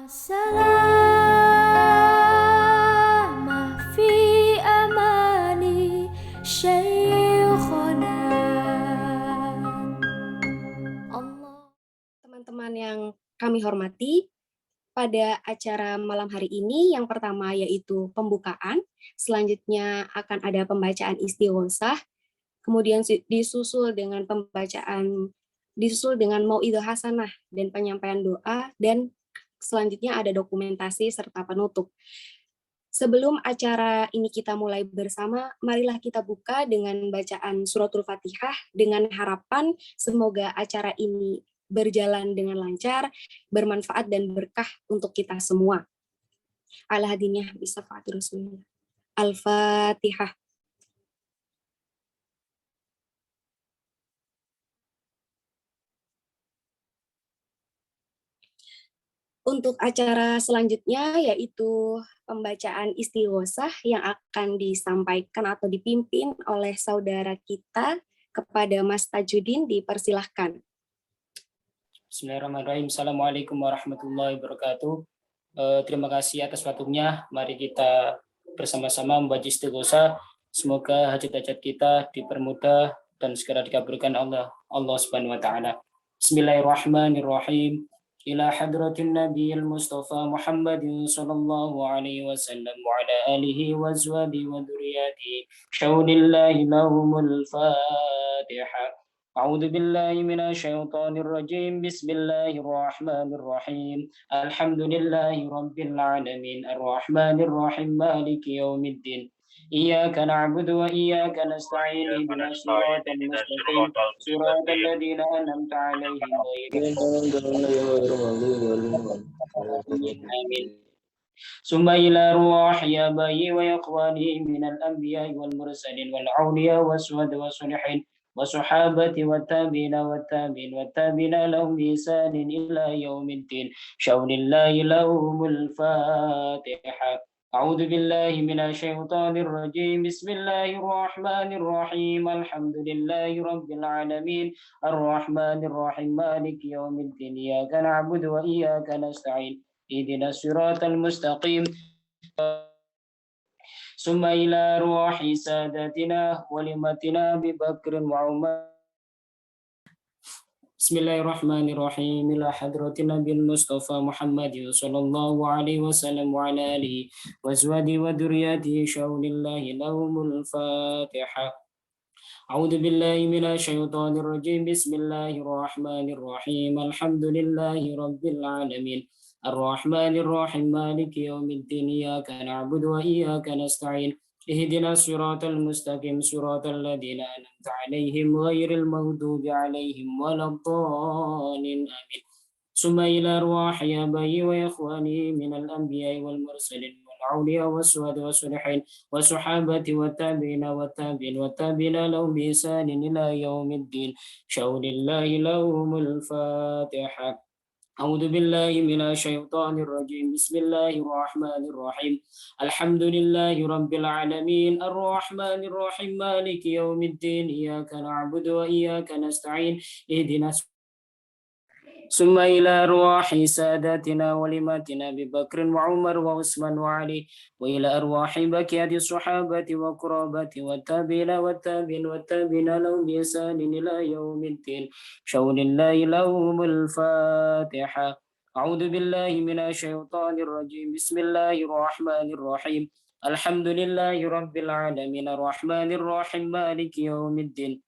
السلامة في أماني شيخنا الله. Teman-teman yang kami hormati, pada acara malam hari ini yang pertama yaitu pembukaan, selanjutnya akan ada pembacaan istighosah, kemudian disusul dengan mauidhah hasanah dan penyampaian doa, dan selanjutnya ada dokumentasi serta penutup. Sebelum acara ini kita mulai bersama, marilah kita buka dengan bacaan suratul Fatihah dengan harapan semoga acara ini berjalan dengan lancar, bermanfaat dan berkah untuk kita semua. Ala hadiniyah bisa Rasulullah. Al-Fatihah. Untuk acara selanjutnya yaitu pembacaan istighosah yang akan disampaikan atau dipimpin oleh saudara kita kepada Mas Tajudin, dipersilahkan. Bismillahirrahmanirrahim. Assalamualaikum warahmatullahi wabarakatuh. Terima kasih atas waktunya. Mari kita bersama-sama membaca istighosah. Semoga hajat-hajat kita dipermudah dan segera dikabulkan Allah Subhanahu wa taala. Bismillahirrahmanirrahim. Ila hadratin nabiyil mustafa Muhammadin sallallahu alaihi wasallam wa ala alihi wa azwajihi wa dzurriyyatihi. Syaulillahi lahumul Fatihah. أعوذ بالله من الشيطان الرجيم بسم الله الرحمن الرحيم الحمد لله رب العالمين الرحمن الرحيم مالك يوم الدين إياك نعبد وإياك نستعين اهدنا الصراط المستقيم صراط الذين أنعمت عليهم غير آمين ثم إلى روح آبائي وإخواني من الأنبياء والمرسلين والأولياء والشهداء والصالحين وصحابة والتابعين والتابعين لهم بإحسان إلى يوم الدين شون الله لهم الفاتحة أعوذ بالله من الشيطان الرجيم بسم الله الرحمن الرحيم الحمد لله رب العالمين الرحمن الرحيم مالك يوم الدين إياك نعبد وإياك نستعين اهدنا الصراط المستقيم ثم إلى روح سادتنا ولمتنا ببكر وعمر بسم الله الرحمن الرحيم إلى حضرة النبي المصطفى محمد صلى الله عليه وسلم وعلى آله وأزواجه وذريته شون الله لهم الفاتحة أعوذ بالله من الشيطان الرجيم بسم الله الرحمن الرحيم الحمد لله رب العالمين الرحمن الرحيم مالك يوم الدين إياك نعبد وإياك نستعين اهدنا الصراط المستقيم صراط الذين أنعمت عليهم غير المغضوب عليهم ولا الضالين آمين ثم إلى أرواح آبائي وإخواني من الأنبياء والمرسلين والأولياء والشهداء والصالحين والصحابة والتابعين والتابعين لهم بإحسان إلى يوم الدين شون الله لهم الفاتحة أعوذ بالله من الشيطان الرجيم بسم الله الرحمن الرحيم الحمد لله رب العالمين الرحمن الرحيم مالك يوم الدين إياك نعبد وإياك نستعين اهدنا ثم إلى أرواح ساداتنا ولماتنا ببكر وعمر وعثمان وعلي وإلى أرواح بقية الصحابة وقرابة والتابعين والتابعين لهم بإحسان إلى يوم الدين شون الله لهم الفاتحة أعوذ بالله من الشيطان الرجيم بسم الله الرحمن الرحيم الحمد لله رب العالمين الرحمن الرحيم مالك يوم الدين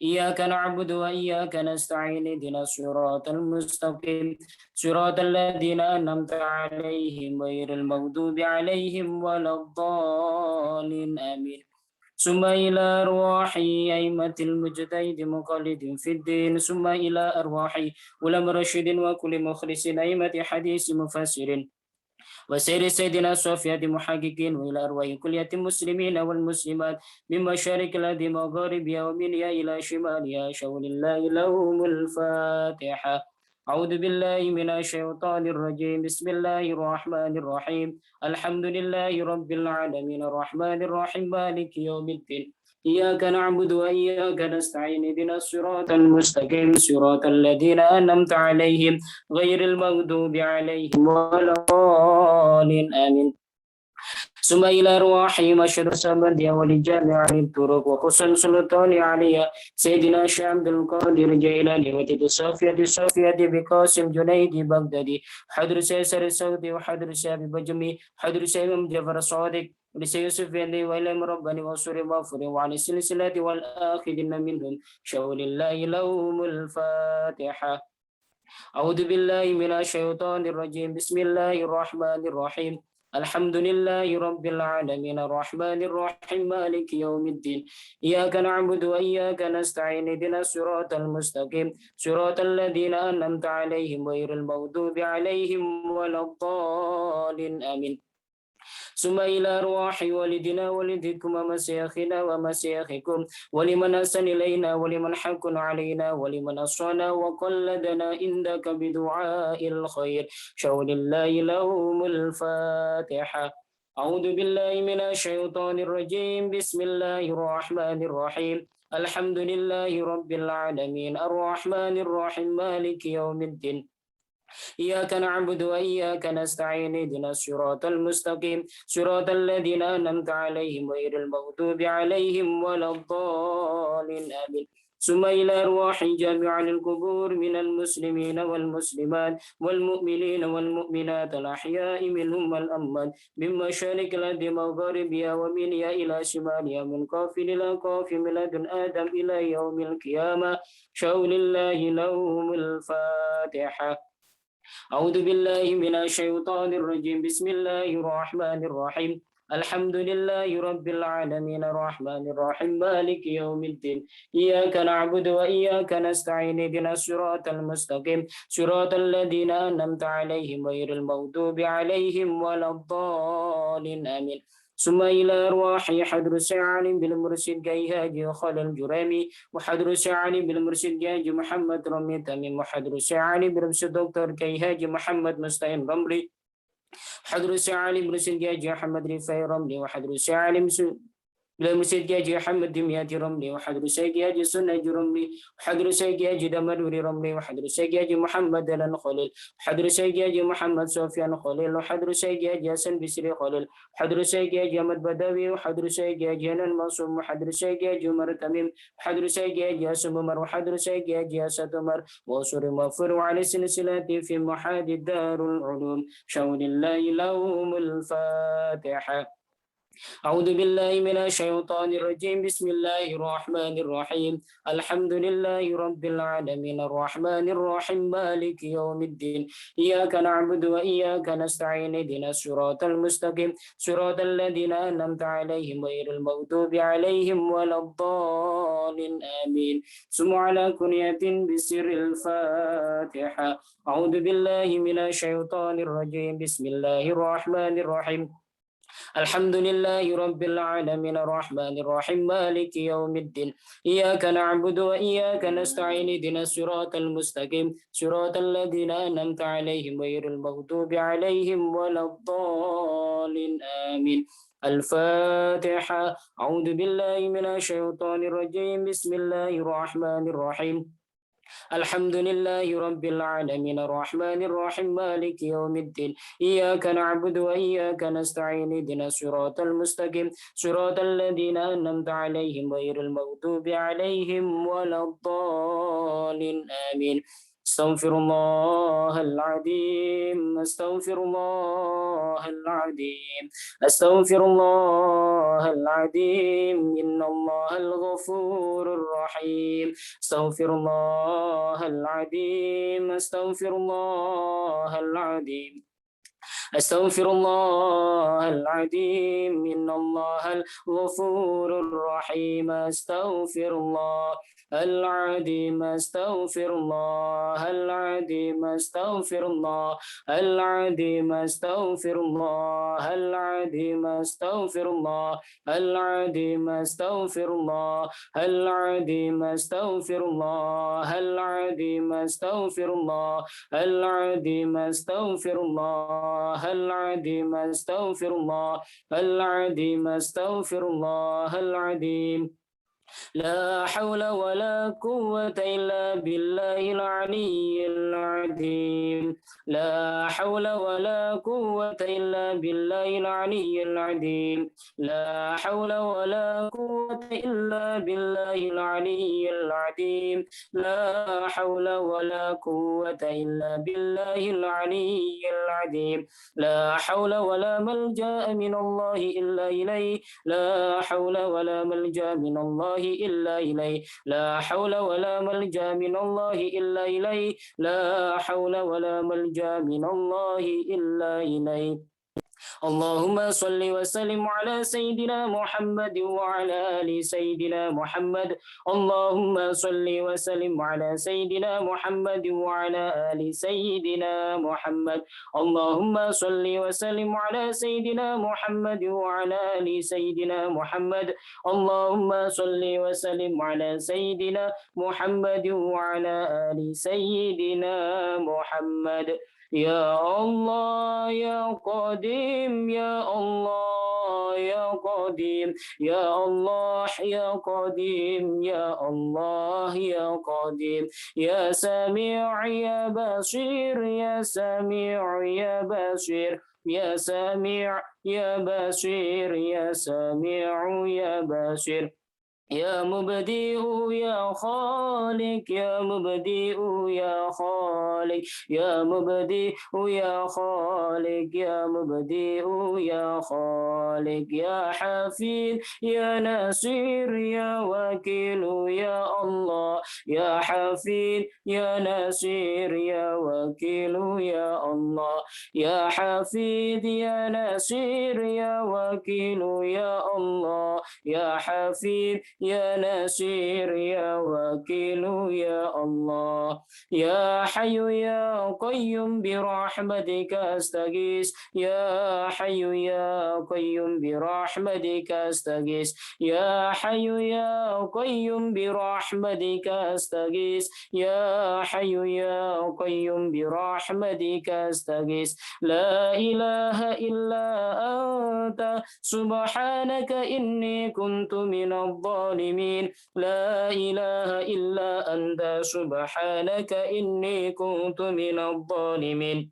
إياك نعبد وإياك نستعين اهدنا الصراط المستقيم صراط الذين أنعمت عليهم غير المغضوب عليهم ولا الضالين آمين ثم إلى أرواح أئمة المجتهد مقلد في الدين ثم إلى أرواح علماء رشد وكل مخلص أئمة حديث مفسرين وسير سيدنا الصوفية محققين وإلى أرواح كلية المسلمين والمسلمات من مشارق الأرض مغاربها ومنها إلى شمالها شون الله لهم الفاتحة أعوذ بالله من الشيطان الرجيم بسم الله الرحمن الرحيم الحمد لله رب العالمين الرحمن الرحيم مالك يوم الدين إياك نعبد وإياك نستعين اهدنا الصراط المستقيم صراط الذين أنعمت عليهم غير المغضوب عليهم ولا الضالين آمين. ثم إلى أرواحهم أشهد سمد ولجامع الطرق وحسن سلطان عليها سيدنا شيخ عبد القادر جيلاني وتيت الصافية بقاسم جنيدي بغدادي حضر سيسر السعودي وحضر سيابي بجمي حضر سيد جعفر الصادق ولسي يوسف بن وإلى رباني وصور مغفور وعن السلسلة والآخذين منهم شاول الله لهم الفاتحة. أعوذ بالله من الشيطان الرجيم بسم الله الرحمن الرحيم الحمد لله رب العالمين الرحمن الرحيم مالك يوم الدين إياك نعبد وإياك نستعين اهدنا الصراط المستقيم صراط الذين أنعمت عليهم غير المغضوب عليهم ولا الضالين آمين. ثم إلى أرواح والدنا والدكم ومشايخنا ومشايخكم ولمن أحسن إلينا ولمن حق علينا ولمن أصانا وقلدنا عندك بدعاء الخير شاول الله لهم الفاتحة. أعوذ بالله من الشيطان الرجيم بسم الله الرحمن الرحيم الحمد لله رب العالمين الرحمن الرحيم مالك يوم الدين إياك نعبد وإياك نستعين اهدنا الصراط المستقيم صراط الذين أنعمت عليهم غير المغضوب عليهم ولا الضالين آمين. ثم إلى أرواح جميع القبور من المسلمين والمسلمات والمؤمنين والمؤمنات الأحياء منهم والأموات من مشارق الأرض مغاربها ومنها إلى شمالها من قاف إلى قاف من لدن آدم إلى يوم القيامة شاول الله لهم الفاتحة. أعوذ بالله من الشيطان الرجيم بسم الله الرحمن الرحيم الحمد لله رب العالمين الرحمن الرحيم مالك يوم الدين إياك نعبد وإياك نستعين اهدنا الصراط المستقيم صراط الذين أنعمت عليهم غير المغضوب عليهم ولا الضالين آمين. ثم إلى أرواح حضر سعال بالمرشد جيهاج خال الجرامي وحضر سعال بالمرشد جيهاج محمد رمي تميم وحضر سعال بالمرشد دكتور جيهاج محمد مستعين رملي حضر سعال بالمرشد جيهاج محمد رفاعي رملي وحضر سعال بلا مسجد محمد دمياط رملي وحضر سيدي سنة رملي وحضر سيدي دمدوري رملي وحضر سيدي محمد دلن خليل وحضر سيدي محمد سفيان خليل وحضر سيدي حسن بسري خليل وحضر سيدي أحمد بدوي وحضر سيدي جنان منصوم وحضر سيدي عمر تميم وحضر سيدي حسن عمر وحضر سيدي حسن عمر وصور مغفور على سلسلة في محاد دار العلوم شاول الله لهم الفاتحة. أعوذ بالله من الشيطان الرجيم بسم الله الرحمن الرحيم الحمد لله رب العالمين الرحمن الرحيم مالك يوم الدين إياك نعبد وإياك نستعين اهدنا الصراط المستقيم صراط الذين أنعمت عليهم غير المغضوب عليهم ولا الضالين آمين. ثم على كنية بسر الفاتحة. أعوذ بالله من الشيطان الرجيم بسم الله الرحمن الرحيم الحمد لله رب العالمين الرحمن الرحيم مالك يوم الدين إياك نعبد وإياك نستعين اهدنا الصراط المستقيم صراط الذين أنعمت عليهم غير المغضوب عليهم ولا الضالين آمين. الفاتحة. أعوذ بالله من الشيطان الرجيم بسم الله الرحمن الرحيم الحمد لله رب العالمين الرحمن الرحيم مالك يوم الدين إياك نعبد وإياك نستعين اهدنا الصراط المستقيم صراط الذين أنعمت عليهم غير المغضوب عليهم ولا الضالين آمين. استغفر الله العظيم استغفر الله العظيم استغفر الله العظيم إن الله الغفور الرحيم استغفر الله العظيم استغفر الله العظيم أستغفر الله العظيم إن الله الغفور الرحيم أستغفر الله العظيم أستغفر الله العظيم أستغفر الله العظيم أستغفر الله العظيم أستغفر الله العظيم أستغفر الله العظيم أستغفر الله العظيم أستغفر الله العظيم أستغفر الله العظيم أستغفر الله العظيم أستغفر الله العظيم لا حول ولا قوة إلا بالله العلي العظيم. لا حول ولا قوة إلا بالله العلي العظيم. لا حول ولا قوة إلا بالله العلي العظيم. لا حول ولا قوة إلا بالله العلي العظيم. لا حول ولا ملجأ من الله إلا إليه. لا حول ولا ملجأ من الله إلا إليه. لا حول ولا ملجأ من الله إلا إليه. لا حول ولا ملجأ من الله إلا إليه. اللهم صل وسلم على سيدنا محمد وعلى آل سيدنا محمد. اللهم صل وسلم على سيدنا محمد وعلى آل سيدنا محمد. اللهم صل وسلم على سيدنا محمد وعلى آل سيدنا محمد. اللهم صل وسلم على سيدنا محمد وعلى آل سيدنا محمد. يا الله يا قديم يا الله يا قديم يا الله يا قديم يا الله يا قديم يا سميع يا بصير يا سميع يا بصير يا سميع يا بصير يا سميع يا بصير يا مبدئ يا خالق يا مبدئ يا خالق يا مبدئ يا خالق يا مبدئ يا خالق يا حفيظ يا نصير يا وكيل يا الله يا حفيظ يا نصير يا وكيل يا الله يا حفيظ يا نصير يا وكيل يا الله يا حفيظ يا نصير يا وكيل يا الله يا حي يا قيوم برحمتك أستغيث يا حي يا قيوم برحمتك أستغيث يا حي يا قيوم برحمتك أستغيث يا حي يا قيوم برحمتك أستغيث لا إله إلا أنت سبحانك إني كنت من الظالمين لا إله إلا أنت سبحانك إني كنت من الظالمين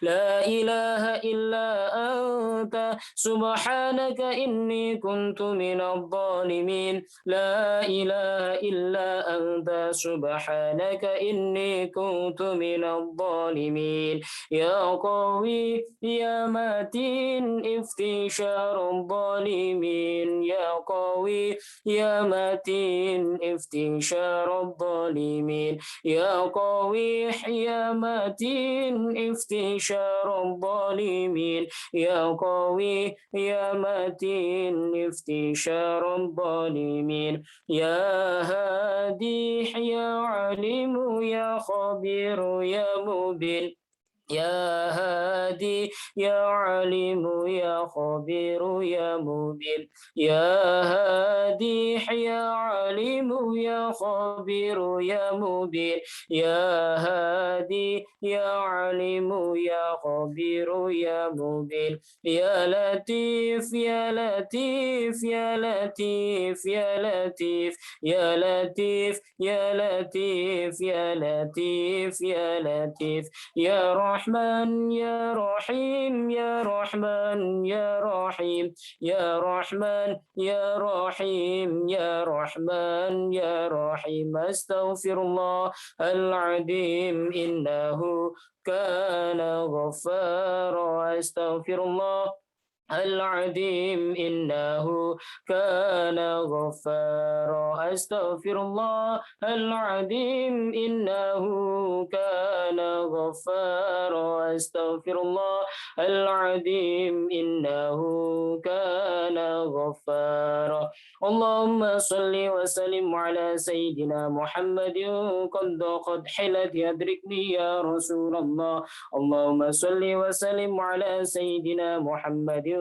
لا إله إلا أنت سبحانك إني كنت من الظالمين لا إله إلا أنت سبحانك إني كنت من الظالمين يا قوي يا متين افتشار الظالمين يا قوي يا متين افتشار الظالمين يا قوي يا متين افتشار الظالمين يا قوي يا متين افتشار الظالمين يا هادي يا عليم يا خبير يا مبين يا هادي يا عليم يا خبير يا مبين يا هادي يا عليم يا خبير يا مبين يا هادي يا عليم يا خبير يا مبين يا لطيف يا لطيف يا لطيف يا لطيف يا لطيف يا لطيف يا لطيف يا لطيف يا رحمن يا رحيم يا رحمن يا رحيم يا رحمن يا رحيم يا رحمن يا رحيم أستغفر الله العظيم إنه كان غفارا أستغفر الله العظيم إنه كان غفارا أستغفر الله العظيم إنه كان غفارا أستغفر الله العظيم إنه كان غفارا اللهم صل وسلم على سيدنا محمد قد حلت يدركني يا رسول الله اللهم صل وسلم على سيدنا محمد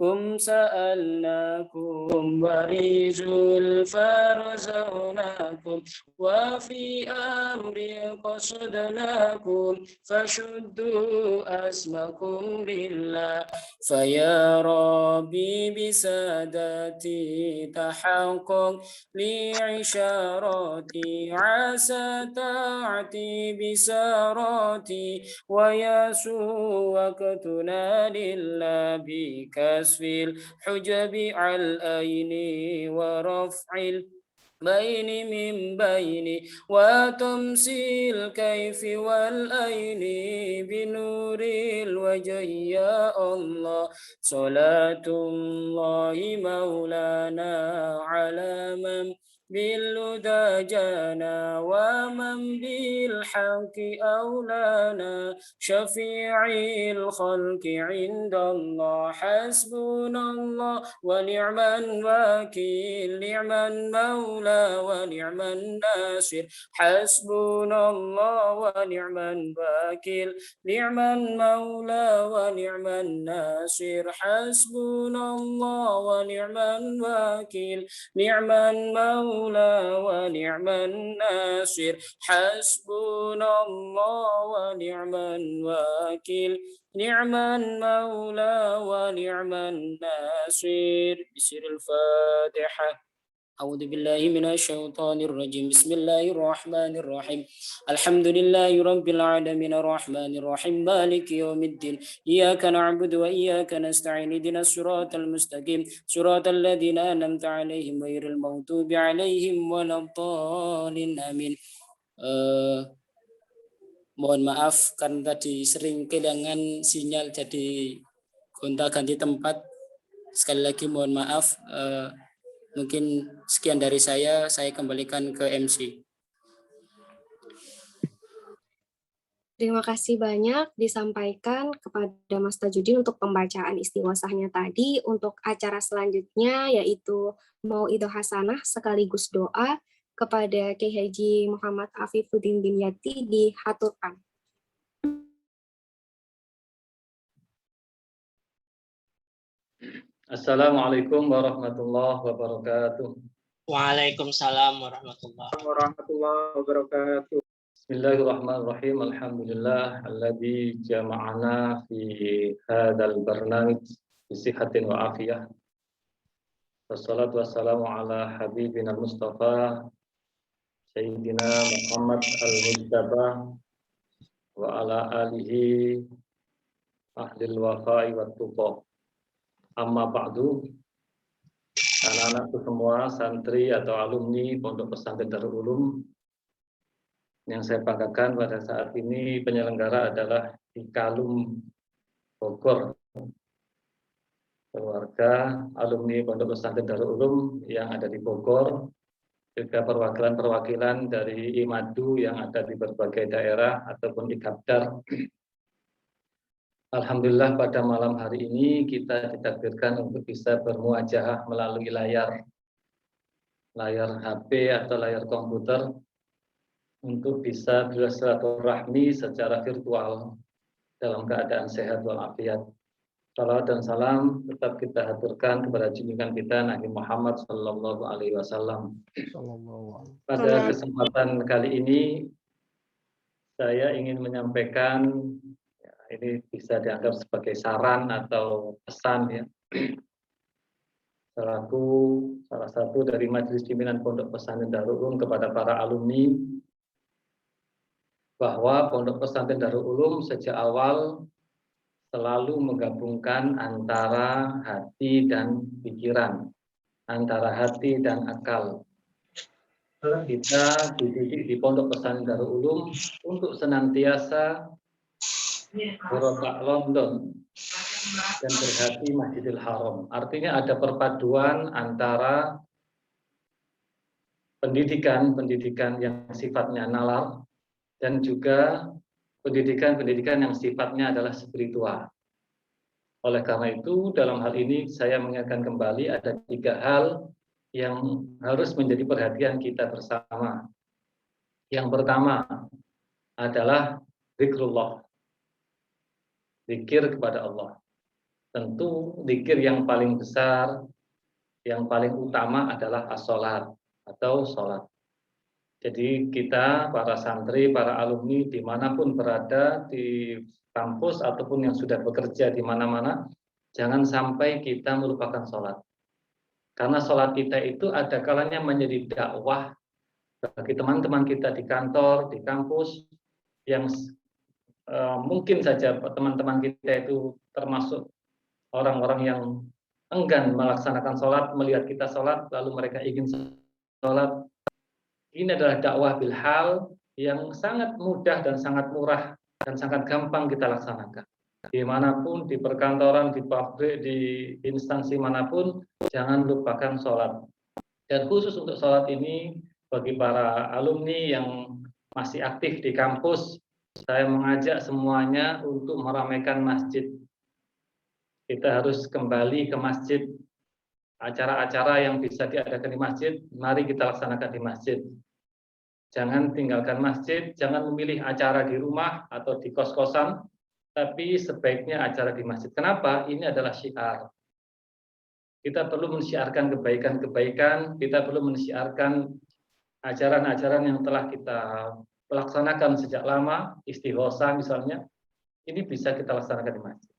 سألناكم ورزوا الفرزوناكم وفي أمر قصدناكم فشدوا أسمكم لله فيا ربي بسادتي تحقق لي عشاراتي عسى تأتي بساراتي ويسوع وقتنا لله بكسف الحجب على الأين ورفع بين من بين وتمسي الكيف والأين بنور الوجه يا الله صلاة الله مولانا على من بالهدى جانا ومن بالحق أولانا شفيع الخلق عند الله حسبنا الله ونعم الوكيل نعم المولى ونعم الناصر حسبنا الله ونعم الوكيل نعم المولى ونعم الناصر حسبنا الله ونعم الوكيل نعم المولى ونعم الناصر حسبنا الله ونعم الوكيل نعم المولى ونعم الناصر بسر الفاتحة أعوذ بالله من الشيطان الرجيم بسم الله الرحمن الرحيم الحمد لله رب العالمين الرحمن الرحيم مالك يوم الدين إياك نعبد وإياك نستعين اهدنا الصراط المستقيم صراط الذين أنعمت عليهم غير المغضوب عليهم ولا الضالين آمين. Mohon maaf karena tadi sering kehilangan sinyal jadi gonta-ganti tempat. Sekali lagi mohon maaf. Mungkin sekian dari saya kembalikan ke MC. Terima kasih banyak disampaikan kepada Mas Tajudin untuk pembacaan istighosahnya tadi. Untuk acara selanjutnya yaitu Mauidhah Hasanah sekaligus doa kepada Kiai Haji Muhammad Afifuddin Dimyati dihaturkan. Assalamualaikum warahmatullahi wabarakatuh. Waalaikumsalam warahmatullahi wabarakatuh. Bismillahirrahmanirrahim. Alhamdulillah alladzi jama'ana fi hadzal barnamij bi sihhatin wa afiyah. Wassalatu wassalamu ala habibina Mustafa Sayyidina Muhammad al-Mujtaba wa ala alihi ahlil wafa'i wat tuqa. Amma ba'du, anak-anakku semua, santri atau alumni Pondok Pesantren Darul Ulum, yang saya banggakan pada saat ini penyelenggara adalah Ikalum Bogor, keluarga alumni Pondok Pesantren Darul Ulum yang ada di Bogor, juga perwakilan-perwakilan dari IMADU yang ada di berbagai daerah ataupun Ikabdar. Alhamdulillah pada malam hari ini kita ditakdirkan untuk bisa bermuajahah melalui layar HP atau layar komputer untuk bisa bersilaturahmi secara virtual dalam keadaan sehat walafiat. Salawat dan salam tetap kita haturkan kepada junjungan kita Nabi Muhammad Sallallahu Alaihi Wasallam. Pada kesempatan kali ini saya ingin menyampaikan, ini bisa dianggap sebagai saran atau pesan ya, selaku salah satu dari Majelis Pimpinan Pondok Pesantren Darul Ulum kepada para alumni, bahwa Pondok Pesantren Darul Ulum sejak awal selalu menggabungkan antara hati dan pikiran, antara hati dan akal. Kita dididik di Pondok Pesantren Darul Ulum untuk senantiasa berotak London dan berhati Masjidil Haram. Artinya ada perpaduan antara pendidikan yang sifatnya nalar dan juga pendidikan yang sifatnya adalah spiritual. Oleh karena itu, dalam hal ini saya mengingatkan kembali ada 3 hal yang harus menjadi perhatian kita bersama. Yang pertama adalah zikrullah, zikir kepada Allah. Tentu zikir yang paling besar, yang paling utama adalah as-sholat atau sholat. Jadi kita, para santri, para alumni, dimanapun berada, di kampus ataupun yang sudah bekerja di mana-mana, jangan sampai kita melupakan sholat. Karena sholat kita itu ada kalanya menjadi dakwah bagi teman-teman kita di kantor, di kampus, yang mungkin saja teman-teman kita itu termasuk orang-orang yang enggan melaksanakan sholat, melihat kita sholat, lalu mereka ingin sholat. Ini adalah dakwah bilhal yang sangat mudah dan sangat murah dan sangat gampang kita laksanakan. Dimanapun, di perkantoran, di pabrik, di instansi manapun, jangan lupakan sholat. Dan khusus untuk sholat ini, bagi para alumni yang masih aktif di kampus, saya mengajak semuanya untuk meramaikan masjid. Kita harus kembali ke masjid. Acara-acara yang bisa diadakan di masjid, mari kita laksanakan di masjid. Jangan tinggalkan masjid, jangan memilih acara di rumah atau di kos-kosan, tapi sebaiknya acara di masjid. Kenapa? Ini adalah syiar. Kita perlu mensyiarkan kebaikan-kebaikan, kita perlu mensyiarkan ajaran-ajaran yang telah kita laksanakan sejak lama, istighosah misalnya, ini bisa kita laksanakan di masjid.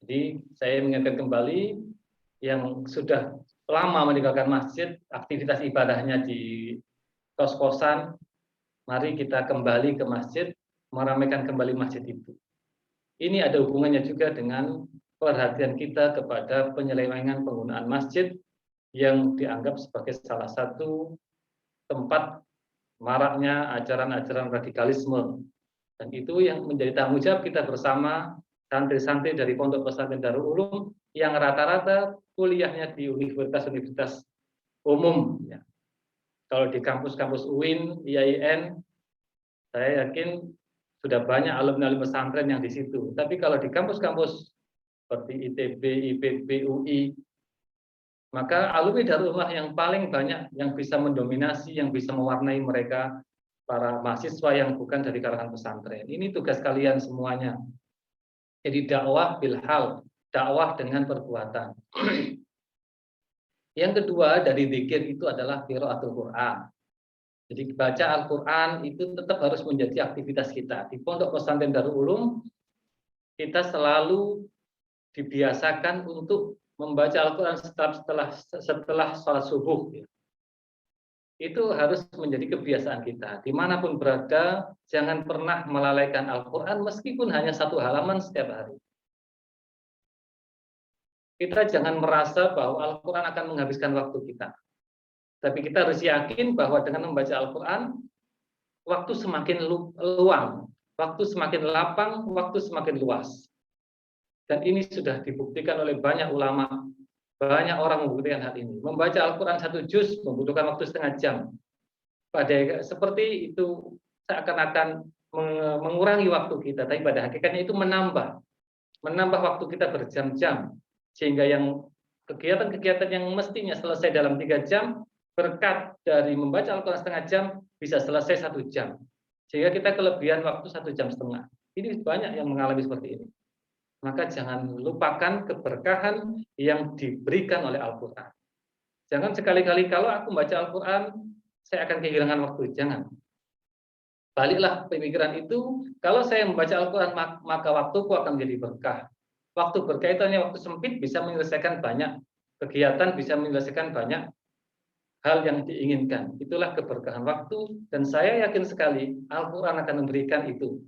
Jadi saya mengingatkan kembali yang sudah lama meninggalkan masjid, aktivitas ibadahnya di kos-kosan, mari kita kembali ke masjid, meramaikan kembali masjid itu. Ini ada hubungannya juga dengan perhatian kita kepada penyelewengan penggunaan masjid yang dianggap sebagai salah satu tempat maraknya ajaran-ajaran radikalisme. Dan itu yang menjadi tanggung jawab kita bersama, santri-santri dari Pondok Pesantren Darul Ulum yang rata-rata kuliahnya di universitas-universitas umum. Ya. Kalau di kampus-kampus UIN, IAIN, saya yakin sudah banyak alumni pesantren yang di situ. Tapi kalau di kampus-kampus seperti ITB, IPB, UI, maka alumni Darul Ulum yang paling banyak yang bisa mendominasi, yang bisa mewarnai mereka, para mahasiswa yang bukan dari kalangan pesantren. Ini tugas kalian semuanya. Jadi dakwah bilhal, dakwah dengan perbuatan. Yang kedua dari zikir itu adalah qiraatul Quran. Jadi baca Al-Quran itu tetap harus menjadi aktivitas kita. Di Pondok Pesantren Darul Ulum, kita selalu dibiasakan untuk membaca Al-Quran setelah sholat subuh. Itu harus menjadi kebiasaan kita. Dimanapun berada, jangan pernah melalaikan Al-Quran meskipun hanya 1 halaman setiap hari. Kita jangan merasa bahwa Al-Quran akan menghabiskan waktu kita. Tapi kita harus yakin bahwa dengan membaca Al-Quran, waktu semakin luang, waktu semakin lapang, waktu semakin luas. Dan ini sudah dibuktikan oleh banyak ulama, banyak orang membuktikan hal ini. Membaca Al-Quran 1 juz membutuhkan waktu setengah jam. Pada seperti itu seakan-akan mengurangi waktu kita, tapi pada hakikatnya itu menambah waktu kita berjam-jam. Sehingga yang kegiatan-kegiatan yang mestinya selesai dalam 3 jam, berkat dari membaca Al-Quran setengah jam, bisa selesai 1 jam. Sehingga kita kelebihan waktu 1,5 jam. Ini banyak yang mengalami seperti ini. Maka jangan lupakan keberkahan yang diberikan oleh Al-Quran. Jangan sekali-kali kalau aku membaca Al-Quran, saya akan kehilangan waktu. Jangan. Baliklah pemikiran itu, kalau saya membaca Al-Quran, maka waktuku akan menjadi berkah. Waktu berkaitannya waktu sempit bisa menyelesaikan banyak kegiatan, bisa menyelesaikan banyak hal yang diinginkan. Itulah keberkahan waktu, dan saya yakin sekali Al-Quran akan memberikan itu.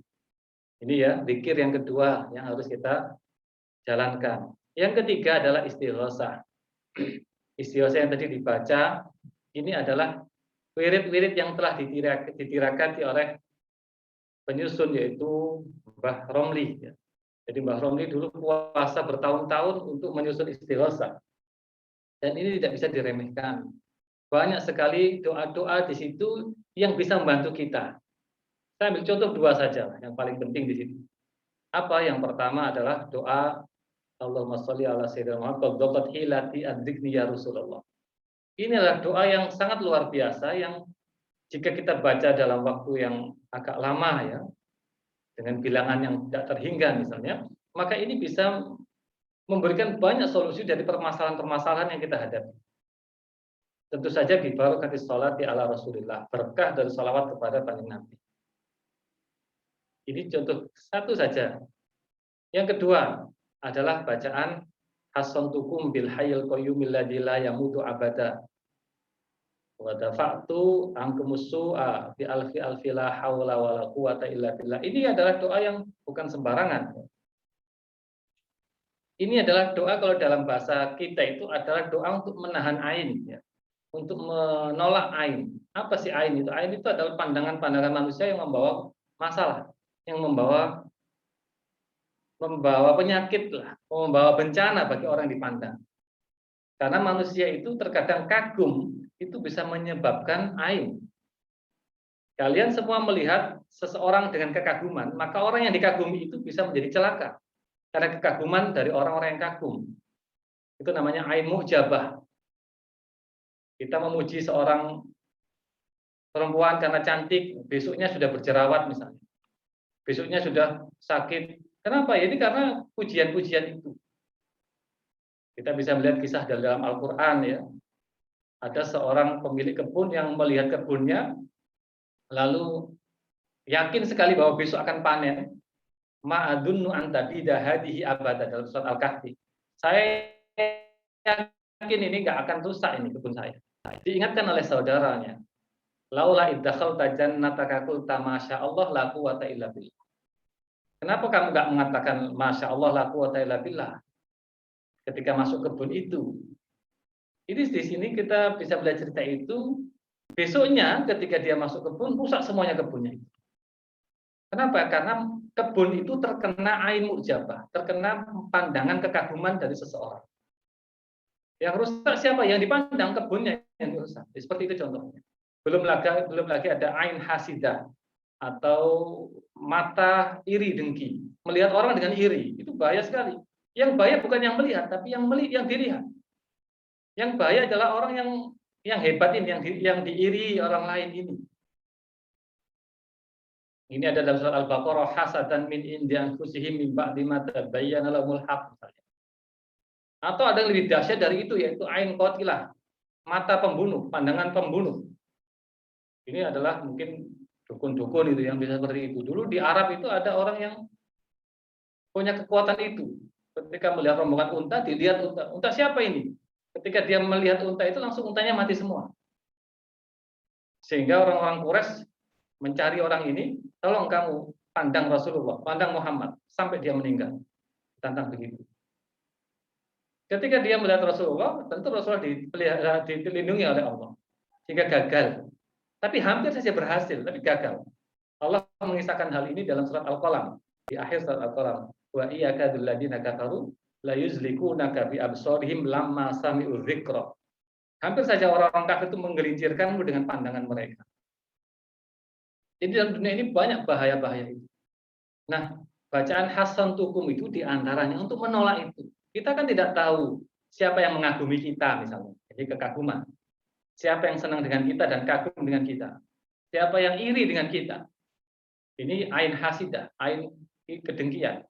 Ini ya, zikir yang kedua yang harus kita jalankan. Yang ketiga adalah istighosah. Istighosah yang tadi dibaca, ini adalah wirid-wirid yang telah ditirakati oleh penyusun, yaitu Mbah Romli. Jadi Mbah Romli dulu puasa bertahun-tahun untuk menyusun istighosah. Dan ini tidak bisa diremehkan. Banyak sekali doa-doa di situ yang bisa membantu kita. Saya ambil contoh 2 saja yang paling penting di situ. Apa? Yang pertama adalah doa Allahumma sholli ala sayyidina Muhammad qad hilati adzikri ya Rasulullah. Ini adalah doa yang sangat luar biasa yang jika kita baca dalam waktu yang agak lama ya, dengan bilangan yang tidak terhingga misalnya, maka ini bisa memberikan banyak solusi dari permasalahan-permasalahan yang kita hadapi. Tentu saja bi barakatis sholati ala Rasulillah, berkah dari sholawat kepada panjang Nabi. Ini contoh satu saja. Yang kedua adalah bacaan hasantukum bil hayyil qayyumil ladzi la yamutu abada. Wa dafa'tu ankumus su'a bi alfi alfi la haula wala quwata illa billah. Ini adalah doa yang bukan sembarangan. Ini adalah doa kalau dalam bahasa kita itu adalah doa untuk menahan ain, ya. Untuk menolak ain. Apa sih ain itu? Ain itu adalah pandangan-pandangan manusia yang membawa masalah, yang membawa penyakit lah, membawa bencana bagi orang yang dipandang. Karena manusia itu terkadang kagum, itu bisa menyebabkan ain. Kalian semua melihat seseorang dengan kekaguman, maka orang yang dikagumi itu bisa menjadi celaka. Karena kekaguman dari orang-orang yang kagum. Itu namanya ain mu'jabah. Kita memuji seorang perempuan karena cantik, besoknya sudah berjerawat misalnya. Besoknya sudah sakit. Kenapa? Ini karena pujian-pujian itu. Kita bisa melihat kisah dalam Al-Quran, ya. Ada seorang pemilik kebun yang melihat kebunnya, lalu yakin sekali bahwa besok akan panen. Ma'adunnu antabida hadihi abada, dalam surat Al-Kahfi. Saya yakin ini nggak akan rusak ini kebun saya. Diingatkan oleh saudaranya. Laula iddakhalta jannataka qulta masya Allah la quwata illa billah. Kenapa kamu nggak mengatakan masya Allah la quwata illa billah ketika masuk kebun itu? Ini di sini kita bisa belajar cerita itu. Besoknya ketika dia masuk kebun, rusak semuanya kebunnya itu. Kenapa? Karena kebun itu terkena ain mu'jabah, terkena pandangan kekaguman dari seseorang. Yang rusak siapa? Yang dipandang, kebunnya yang rusak. Seperti itu contohnya. Belum lagi ada ain hasidah atau mata iri dengki. Melihat orang dengan iri, itu bahaya sekali. Yang bahaya bukan yang melihat, tapi yang dilihat. Yang bahaya adalah orang yang hebat ini, yang diiri orang lain ini. Ini ada dalam surat Al-Baqarah, hasadan min indi anfusihim min ba'di ma tabayyana lahumul haqq. Atau ada yang lebih dahsyat dari itu, yaitu ain qatilah, mata pembunuh, pandangan pembunuh. Ini adalah mungkin dukun-dukun itu yang bisa seperti itu. Dulu di Arab itu ada orang yang punya kekuatan itu. Ketika melihat rombongan unta, dilihat unta. Unta siapa ini? Ketika dia melihat unta itu, langsung untanya mati semua. Sehingga orang-orang Quraisy mencari orang ini, tolong kamu pandang Rasulullah, pandang Muhammad, sampai dia meninggal. Tantang begitu. Ketika dia melihat Rasulullah, tentu Rasulullah dilindungi oleh Allah. Sehingga gagal. Tapi hampir saja berhasil, tapi gagal. Allah mengisahkan hal ini dalam surat Al-Qalam. Di akhir surat Al-Qalam. Wa iyyaka dzalladina kafaru la yuzlikunaka bi absarihim lamma sami'u dzikra. Hampir saja orang-orang kafir itu menggelincirkanmu dengan pandangan mereka. Jadi dalam dunia ini banyak bahaya-bahaya itu. Nah, bacaan hasantukum itu diantaranya untuk menolak itu. Kita kan tidak tahu siapa yang mengagumi kita misalnya, jadi kekaguman. Siapa yang senang dengan kita dan kagum dengan kita. Siapa yang iri dengan kita. Ini ain hasidah, ain kedengkian.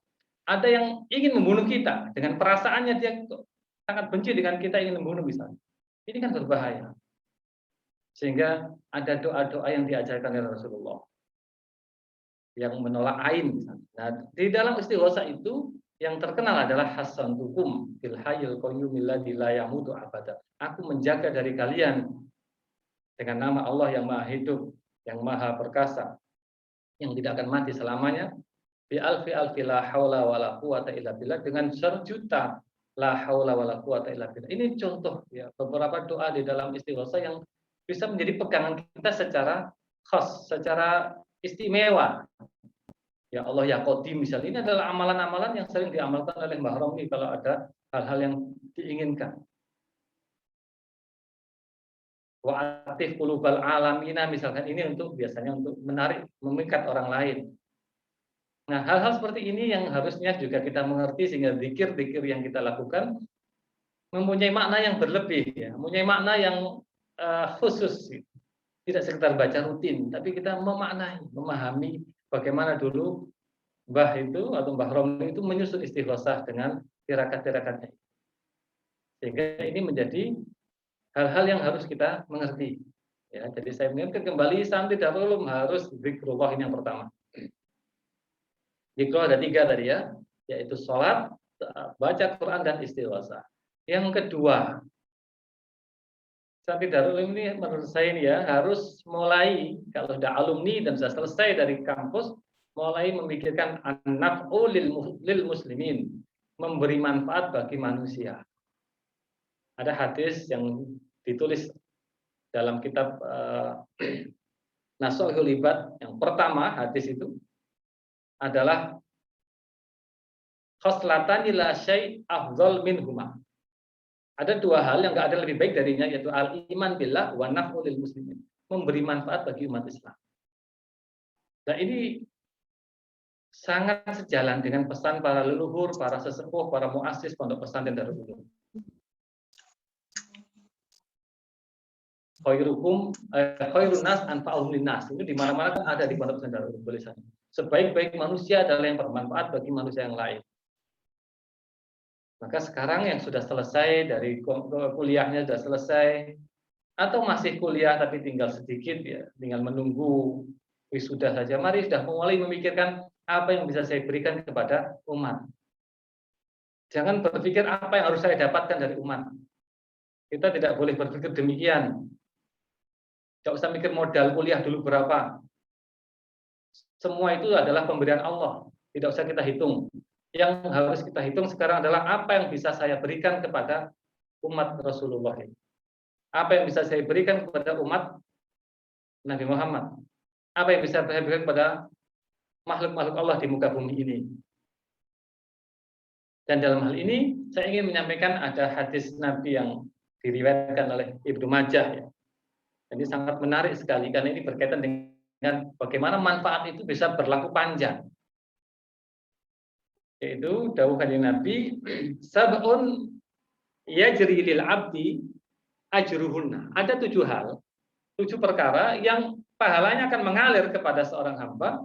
Ada yang ingin membunuh kita dengan perasaannya dia sangat benci dengan kita, ingin membunuh misalnya. Ini kan berbahaya. Sehingga ada doa-doa yang diajarkan oleh Rasulullah yang menolak ain misalnya. Nah, di dalam istighosa itu yang terkenal adalah hasantukum bil hayyil qayyumil ladzi la yamutu abada. Aku menjaga dari kalian dengan nama Allah yang Maha Hidup, yang Maha Perkasa, yang tidak akan mati selamanya. Bi alfi alfi la haula wala quwata illa billah, dengan serjuta la haula wala quwata illa billah. Ini contoh ya beberapa doa di dalam istighosa yang bisa menjadi pegangan kita secara khas, secara istimewa. Ya Allah ya Qadim misalnya, ini adalah amalan-amalan yang sering diamalkan oleh Mbah Romli kalau ada hal-hal yang diinginkan. Wa atif qulubal alamina misalkan, ini untuk biasanya untuk menarik, memikat orang lain. Nah, hal-hal seperti ini yang harusnya juga kita mengerti sehingga zikir-zikir yang kita lakukan mempunyai makna yang berlebih, ya, mempunyai makna yang khusus. Tidak sekedar baca rutin, tapi kita memaknai, memahami bagaimana dulu Mbah itu atau Mbah Romli itu menyusun istighosah dengan tirakat-tirakatnya. Sehingga ini menjadi hal-hal yang harus kita mengerti. Ya, jadi saya mengingatkan kembali santri Darul Ulum harus zikrullah, ini yang pertama. Zikrullah ada 3 tadi ya, yaitu sholat, baca Quran dan istighosah. Yang kedua, santri Darul Ulum ini menurut saya ini ya harus mulai, kalau sudah alumni dan sudah selesai dari kampus, mulai memikirkan an-naf'u lil muslimin, memberi manfaat bagi manusia. Ada hadis yang ditulis dalam kitab Nashul Ibad, yang pertama hadis itu adalah khoslatani la syai' afdhal minhuma. Ada 2 hal yang enggak ada lebih baik darinya, yaitu al-iman billah wa naf'u lil muslimin, memberi manfaat bagi umat Islam. Nah, ini sangat sejalan dengan pesan para leluhur, para sesepuh, para muassis pondok pesantren Darul Ulum. Khairun nas anfa'uhum linnas. Itu di mana-mana kan ada di pondok pesantren Darul Ulum tulisannya. Sebaik-baik manusia adalah yang bermanfaat bagi manusia yang lain. Maka sekarang yang sudah selesai dari kuliahnya sudah selesai, atau masih kuliah tapi tinggal sedikit ya, tinggal menunggu wisuda saja, mari sudah mulai memikirkan apa yang bisa saya berikan kepada umat. Jangan berpikir apa yang harus saya dapatkan dari umat. Kita tidak boleh berpikir demikian. Tidak usah mikir modal kuliah dulu berapa. Semua itu adalah pemberian Allah. Tidak usah kita hitung. Yang harus kita hitung sekarang adalah apa yang bisa saya berikan kepada umat Rasulullah ini. Apa yang bisa saya berikan kepada umat Nabi Muhammad. Apa yang bisa saya berikan kepada makhluk-makhluk Allah di muka bumi ini. Dan dalam hal ini saya ingin menyampaikan ada hadis Nabi yang diriwayatkan oleh Ibnu Majah ya. Ini sangat menarik sekali karena ini berkaitan dengan bagaimana manfaat itu bisa berlaku panjang. Yaitu dawuh kanjeng Nabi, sab'un yajri lil abdi ajruhunna. Ada 7 hal, 7 perkara yang pahalanya akan mengalir kepada seorang hamba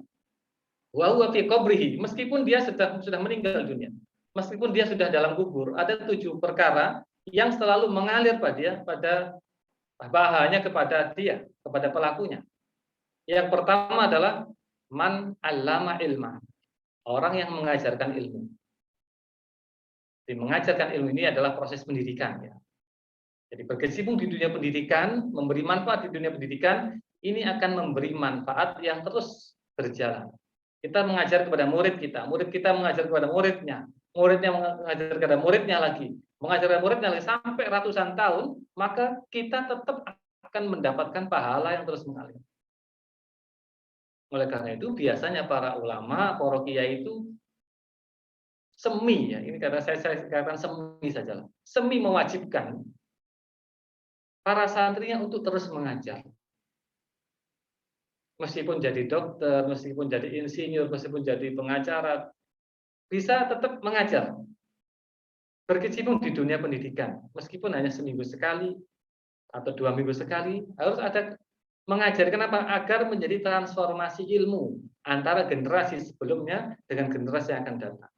wa huwa fi qabrihi, meskipun dia sudah meninggal dunia. Meskipun dia sudah dalam kubur, ada 7 perkara yang selalu mengalir pada pahalanya kepada dia, kepada pelakunya. Yang pertama adalah man 'allama ilma. Orang yang mengajarkan ilmu. Jadi mengajarkan ilmu ini adalah proses pendidikan ya. Jadi berkecimpung di dunia pendidikan, memberi manfaat di dunia pendidikan, ini akan memberi manfaat yang terus berjalan. Kita mengajar kepada murid kita mengajar kepada muridnya mengajar kepada muridnya lagi, mengajar kepada muridnya lagi sampai ratusan tahun, maka kita tetap akan mendapatkan pahala yang terus mengalir. Oleh karena itu biasanya para ulama, para kiai itu semi ya, ini karena saya katakan semi saja, semi mewajibkan para santrinya untuk terus mengajar. Meskipun jadi dokter, meskipun jadi insinyur, meskipun jadi pengacara, bisa tetap mengajar. Berkecimpung di dunia pendidikan, meskipun hanya seminggu sekali atau 2 minggu sekali, harus ada mengajar. Kenapa? Agar menjadi transformasi ilmu antara generasi sebelumnya dengan generasi yang akan datang.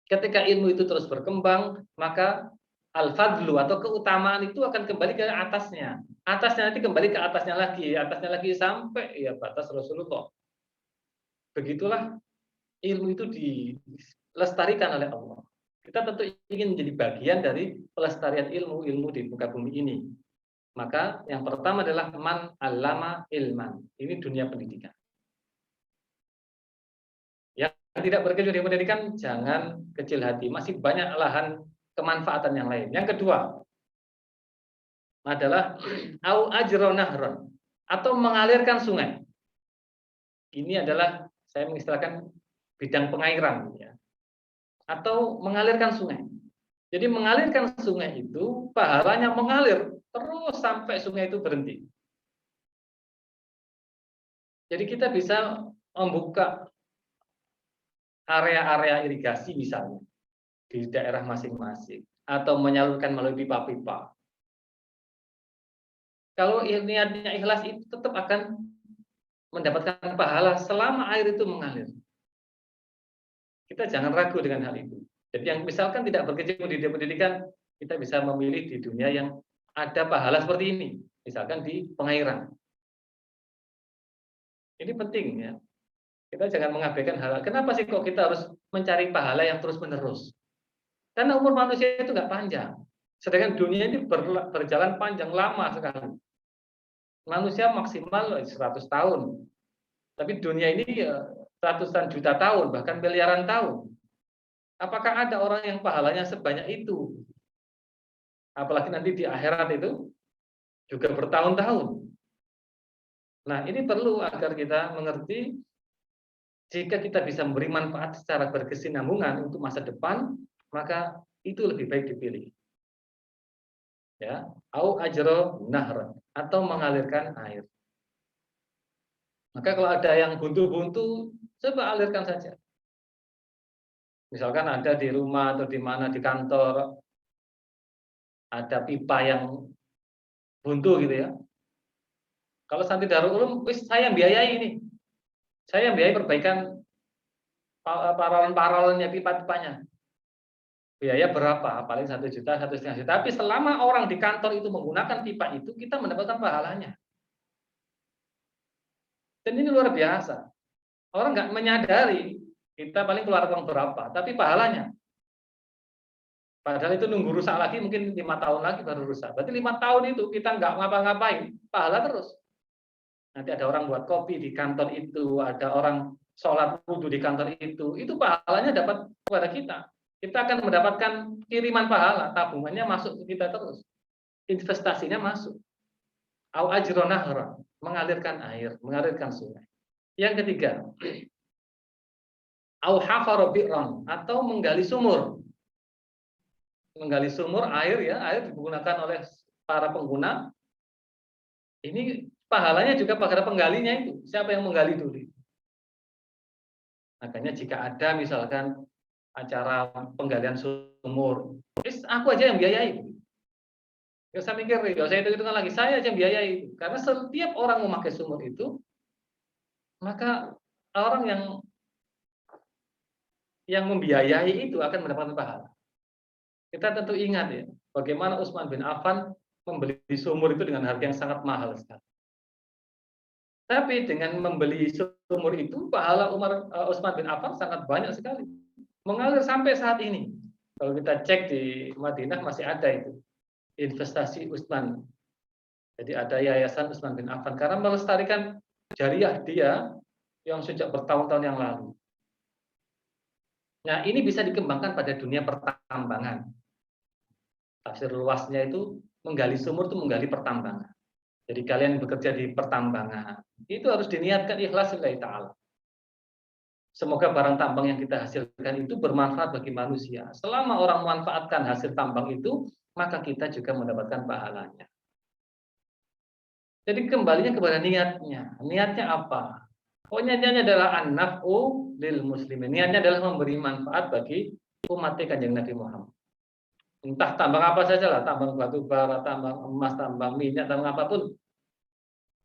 Ketika ilmu itu terus berkembang, maka al-fadlu atau keutamaan itu akan kembali ke atasnya. Atasnya nanti kembali ke atasnya lagi sampai ya batas Rasulullah. Begitulah ilmu itu dilestarikan oleh Allah. Kita tentu ingin menjadi bagian dari pelestarian ilmu di muka bumi ini. Maka yang pertama adalah man 'allama ilman. Ini dunia pendidikan. Yang tidak berkecimpung di pendidikan jangan kecil hati, masih banyak lahan kemanfaatan yang lain. Yang kedua adalah au ajra nahron, atau mengalirkan sungai. Ini adalah saya mengistilahkan bidang pengairan ya. Atau mengalirkan sungai. Jadi mengalirkan sungai itu pahalanya mengalir terus sampai sungai itu berhenti. Jadi kita bisa membuka area-area irigasi misalnya di daerah masing-masing atau menyalurkan melalui pipa-pipa. Kalau niatnya ikhlas itu tetap akan mendapatkan pahala selama air itu mengalir. Kita jangan ragu dengan hal itu. Jadi yang misalkan tidak berkecimpung di dunia pendidikan, kita bisa memilih di dunia yang ada pahala seperti ini. Misalkan di pengairan. Ini penting ya. Kita jangan mengabaikan hal. Kenapa sih kok kita harus mencari pahala yang terus-menerus? Karena umur manusia itu nggak panjang. Sedangkan dunia ini berjalan panjang, lama sekali. Manusia maksimal 100 tahun. Tapi dunia ini ratusan juta tahun, bahkan miliaran tahun. Apakah ada orang yang pahalanya sebanyak itu? Apalagi nanti di akhirat itu juga bertahun-tahun. Nah, ini perlu agar kita mengerti, jika kita bisa memberi manfaat secara berkesinambungan untuk masa depan, maka itu lebih baik dipilih. Ya, au ajro nahr, atau mengalirkan air. Maka kalau ada yang buntu-buntu, coba alirkan saja. Misalkan ada di rumah atau di mana di kantor ada pipa yang buntu gitu ya. Kalau Santri Darul Ulum, saya yang biayai ini. Saya yang biayai perbaikan paralon-paralonnya, pipa-pipanya. Biaya berapa? Paling 1 juta, 1,5 juta. Tapi selama orang di kantor itu menggunakan pipa itu, kita mendapatkan pahalanya. Dan ini luar biasa. Orang nggak menyadari kita paling keluar uang berapa, tapi pahalanya. Padahal itu nunggu rusak lagi, mungkin 5 tahun lagi baru rusak. Berarti 5 tahun itu kita nggak ngapa-ngapain, pahala terus. Nanti ada orang buat kopi di kantor itu, ada orang sholat wudhu di kantor itu pahalanya dapat kepada kita. Kita akan mendapatkan kiriman pahala, tabungannya masuk ke kita terus. Investasinya masuk. Au ajron nahra, mengalirkan air, mengalirkan sungai. Yang ketiga, au hafara bi'ran, atau menggali sumur. Menggali sumur air ya, air digunakan oleh para pengguna. Ini pahalanya juga pada penggalinya itu. Siapa yang menggali dulu? Makanya jika ada misalkan acara penggalian sumur, aku aja yang biayai. Ya, saya mikir, ya saya hitung lagi, saya aja yang biayai. Karena setiap orang memakai sumur itu, maka orang yang membiayai itu akan mendapatkan pahala. Kita tentu ingat ya, bagaimana Utsman bin Affan membeli sumur itu dengan harga yang sangat mahal sekali. Tapi dengan membeli sumur itu, pahala Utsman bin Affan sangat banyak sekali. Mengalir sampai saat ini. Kalau kita cek di Madinah masih ada itu. Investasi Utsman. Jadi ada yayasan Utsman bin Affan. Karena melestarikan jariah dia yang sejak bertahun-tahun yang lalu. Nah, ini bisa dikembangkan pada dunia pertambangan. Tafsir luasnya itu menggali sumur itu menggali pertambangan. Jadi kalian bekerja di pertambangan, itu harus diniatkan ikhlas lillahi ta'ala. Semoga barang tambang yang kita hasilkan itu bermanfaat bagi manusia. Selama orang memanfaatkan hasil tambang itu, maka kita juga mendapatkan pahalanya. Jadi kembalinya kepada niatnya. Niatnya apa? Pokoknya niatnya adalah an-naf'u lil muslimin. Niatnya adalah memberi manfaat bagi umat Kanjeng Nabi Muhammad. Entah tambang apa saja lah, tambang batu bara, tambang emas, tambang minyak, tambang apapun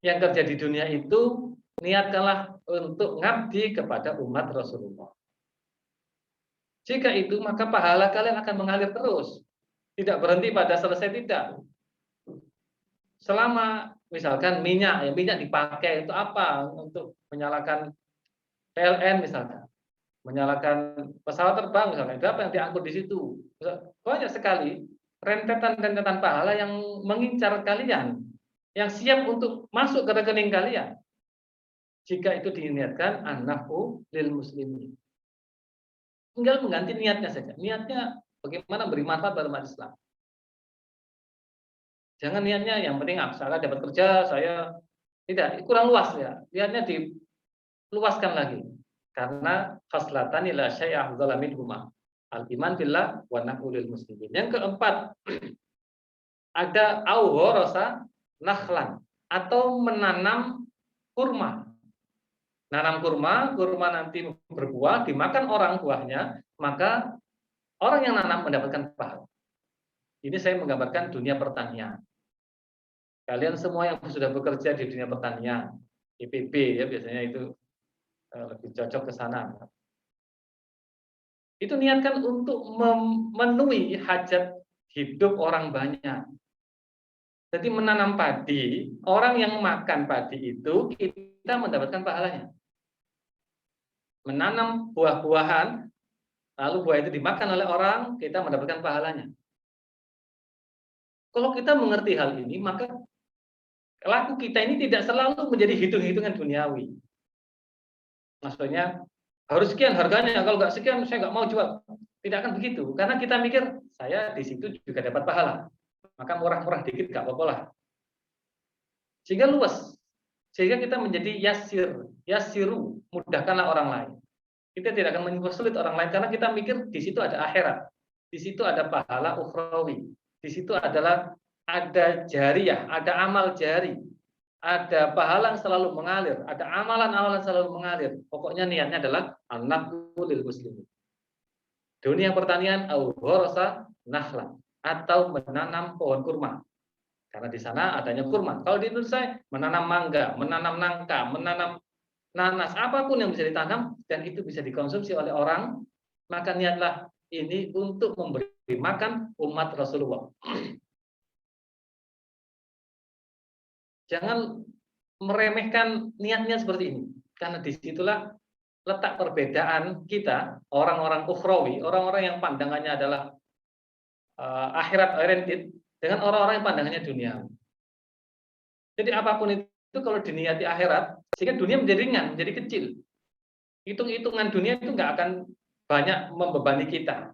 yang terjadi di dunia itu, niatkanlah untuk ngabdi kepada umat Rasulullah. Jika itu, maka pahala kalian akan mengalir terus. Tidak berhenti pada selesai, tidak. Selama misalkan minyak, ya minyak dipakai untuk apa? Untuk menyalakan PLN misalkan. Menyalakan pesawat terbang misalnya, berapa yang diangkut di situ? Banyak sekali rentetan-rentetan pahala yang mengincar kalian, yang siap untuk masuk ke rekening kalian. Jika itu diniatkan an-naf'u lil muslimin. Tinggal mengganti niatnya saja. Niatnya bagaimana beri manfaat pada umat Islam. Jangan niatnya yang penting saya dapat kerja, saya tidak, kurang luas ya. Niatnya diluaskan lagi. Karena khaslatani la syai'a afdhala minhuma, al-iman billah wa naf'u lil muslimin. Yang keempat, ada awgharasa nakhlan, atau menanam kurma. Nanam kurma nanti berbuah, dimakan orang buahnya, maka orang yang nanam mendapatkan pahala. Ini saya menggambarkan dunia pertanian. Kalian semua yang sudah bekerja di dunia pertanian, IPB ya biasanya itu lebih cocok ke sana. Itu niatkan untuk memenuhi hajat hidup orang banyak. Jadi menanam padi, orang yang makan padi itu kita mendapatkan pahalanya. Menanam buah-buahan, lalu buah itu dimakan oleh orang, kita mendapatkan pahalanya. Kalau kita mengerti hal ini, maka laku kita ini tidak selalu menjadi hitung-hitungan duniawi. Maksudnya, harus sekian harganya, kalau nggak sekian saya nggak mau jual. Tidak akan begitu, karena kita mikir, saya di situ juga dapat pahala. Maka murah-murah dikit nggak apa-apa lah. Sehingga luas. Sehingga kita menjadi yasiru, mudahkanlah orang lain. Kita tidak akan mempersulit orang lain, karena kita mikir di situ ada akhirat. Di situ ada pahala ukhrawi. Di situ adalah ada jariyah, ada amal jari. Ada pahala yang selalu mengalir, ada amalan-amalan selalu mengalir. Pokoknya niatnya adalah an-naf'u lil muslimin. Dunia pertanian au ghorasa nakhla, atau menanam pohon kurma. Karena di sana adanya kurma. Kalau di Indonesia menanam mangga, menanam nangka, menanam nanas, apapun yang bisa ditanam dan itu bisa dikonsumsi oleh orang, maka niatlah ini untuk memberi makan umat Rasulullah. Jangan meremehkan niatnya seperti ini, karena disitulah letak perbedaan kita, orang-orang ukhrawi, orang-orang yang pandangannya adalah akhirat oriented, dengan orang-orang yang pandangannya dunia. Jadi apapun itu kalau diniati akhirat, sehingga dunia menjadi ringan, menjadi kecil. Hitung-hitungan dunia itu nggak akan banyak membebani kita.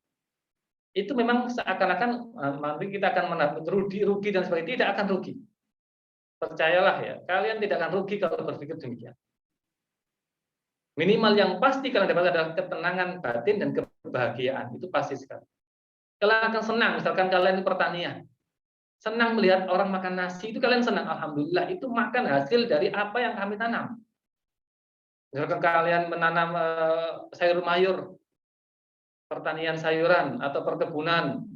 Itu memang seakan-akan nanti kita akan rugi dan sebagainya. Tidak akan rugi. Percayalah ya, kalian tidak akan rugi kalau berpikir demikian. Minimal yang pasti kalian dapat adalah ketenangan batin dan kebahagiaan. Itu pasti sekali. Kalian akan senang, misalkan kalian di pertanian. Senang melihat orang makan nasi, itu kalian senang. Alhamdulillah, itu makan hasil dari apa yang kami tanam. Misalkan kalian menanam sayur mayur, pertanian sayuran, atau perkebunan,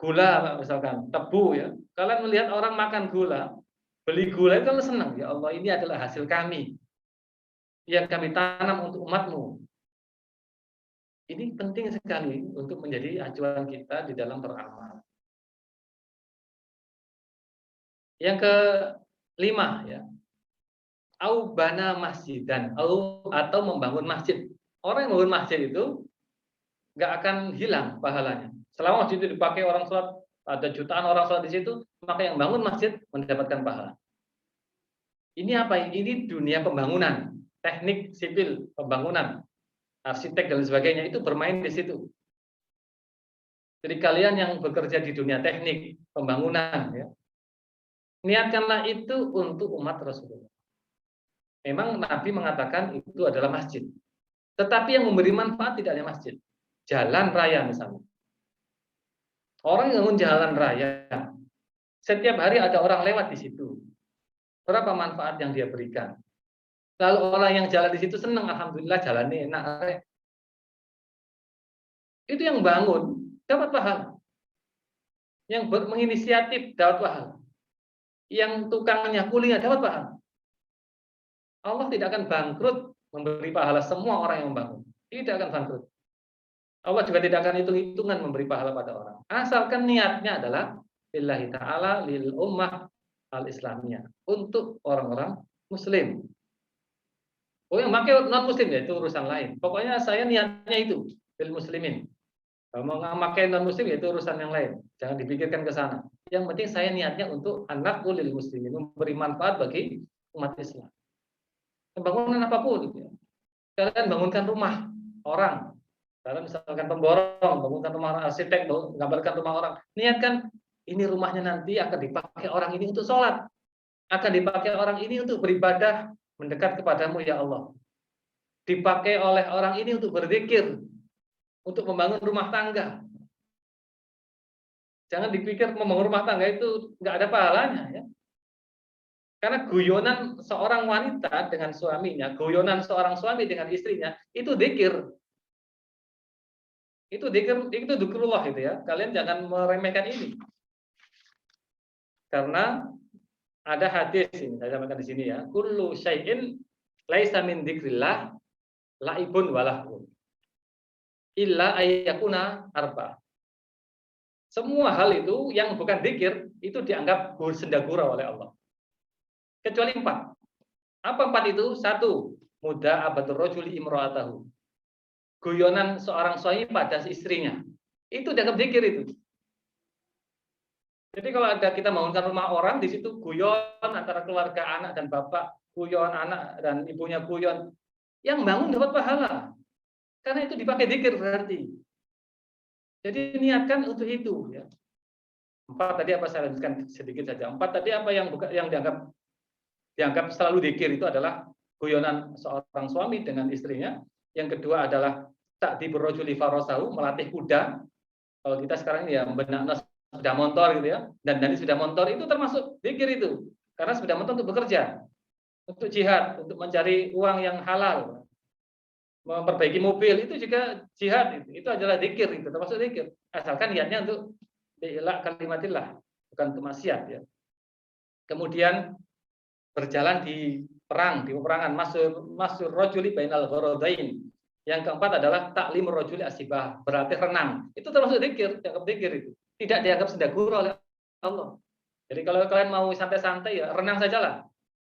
gula misalkan, tebu ya. Kalian melihat orang makan gula, beli gula itu kalian senang. Ya Allah, ini adalah hasil kami yang kami tanam untuk umatmu. Ini penting sekali untuk menjadi acuan kita di dalam beramal. Yang kelima ya, au bana masjidan, atau membangun masjid. Orang yang membangun masjid itu nggak akan hilang pahalanya. Selama masjid itu dipakai orang sholat, ada jutaan orang sholat di situ, maka yang bangun masjid mendapatkan pahala. Ini apa? Ini dunia pembangunan, teknik sipil pembangunan, arsitek dan sebagainya itu bermain di situ. Jadi kalian yang bekerja di dunia teknik pembangunan, ya, niatkanlah itu untuk umat Rasulullah. Memang Nabi mengatakan itu adalah masjid. Tetapi yang memberi manfaat tidak hanya masjid. Jalan raya misalnya. Orang yang bangun jalan raya, setiap hari ada orang lewat di situ. Berapa manfaat yang dia berikan? Lalu orang yang jalan di situ senang, alhamdulillah jalannya enak. Itu yang bangun dapat pahala. Yang menginisiatif dapat pahala. Yang tukangnya kuliah dapat pahala. Allah tidak akan bangkrut memberi pahala semua orang yang membangun. Tidak akan bangkrut. Allah juga tidak akan hitung-hitungan memberi pahala pada orang. Asalkan niatnya adalah lillahi ta'ala lil ummah al-islamiyah. Untuk orang-orang muslim. Oh, yang pakai non-muslim ya itu urusan lain. Pokoknya saya niatnya itu lil muslimin. Kalau mau pakai non-muslim ya itu urusan yang lain. Jangan dipikirkan ke sana. Yang penting saya niatnya untuk anak lil muslimin. Memberi manfaat bagi umat Islam. Pembangunan apapun. Kalian bangunkan rumah orang. Kalian misalkan pemborong, bangunkan rumah orang, arsitek, gambarkan rumah orang. Niatkan, ini rumahnya nanti akan dipakai orang ini untuk sholat. Akan dipakai orang ini untuk beribadah, mendekat kepadamu ya Allah. Dipakai oleh orang ini untuk berzikir, untuk membangun rumah tangga. Jangan dipikir membangun rumah tangga itu nggak ada pahalanya ya. Karena guyonan seorang wanita dengan suaminya, guyonan seorang suami dengan istrinya, itu dzikir. Itu dzikrullah itu ya. Kalian jangan meremehkan ini. Karena ada hadis ini, saya sampaikan di sini ya. Kullu syai'in laisa min dzikrillah laibun walahun. illa ayyakuna arba. Semua hal itu yang bukan zikir itu dianggap sendagura oleh Allah. Kecuali 4. Apa 4 itu? 1, muda abadur rajuli imra'atahu. Guyonan seorang suami pada istrinya. Itu dianggap zikir itu. Jadi kalau ada kita bangunkan rumah orang, di situ guyon antara keluarga anak dan bapak, guyon anak dan ibunya guyon, yang bangun dapat pahala. Karena itu dipakai zikir berarti. Jadi niatkan untuk itu. Ya. 4 tadi apa saya lanjutkan sedikit saja. 4 tadi apa yang dianggap selalu zikir itu adalah guyonan seorang suami dengan istrinya. Yang kedua adalah ta'dibur rajuli farasahu, melatih kuda. Kalau kita sekarang ini ya membenakna sepeda motor gitu ya. Dan dari sepeda motor itu termasuk zikir itu. Karena sepeda motor untuk bekerja, untuk jihad, untuk mencari uang yang halal. Memperbaiki mobil itu juga jihad, itu adalah zikir, itu termasuk zikir. Asalkan niatnya untuk ilah kalimatillah, bukan untuk maksiat ya. Kemudian berjalan di perang, di peperangan, masuk rajuli bainal gharadain. Yang keempat adalah taklim rajuli asibah, berarti renang. Itu termasuk zikir, dianggap zikir itu. Tidak dianggap sendagura oleh Allah. Jadi kalau kalian mau santai-santai ya renang sajalah.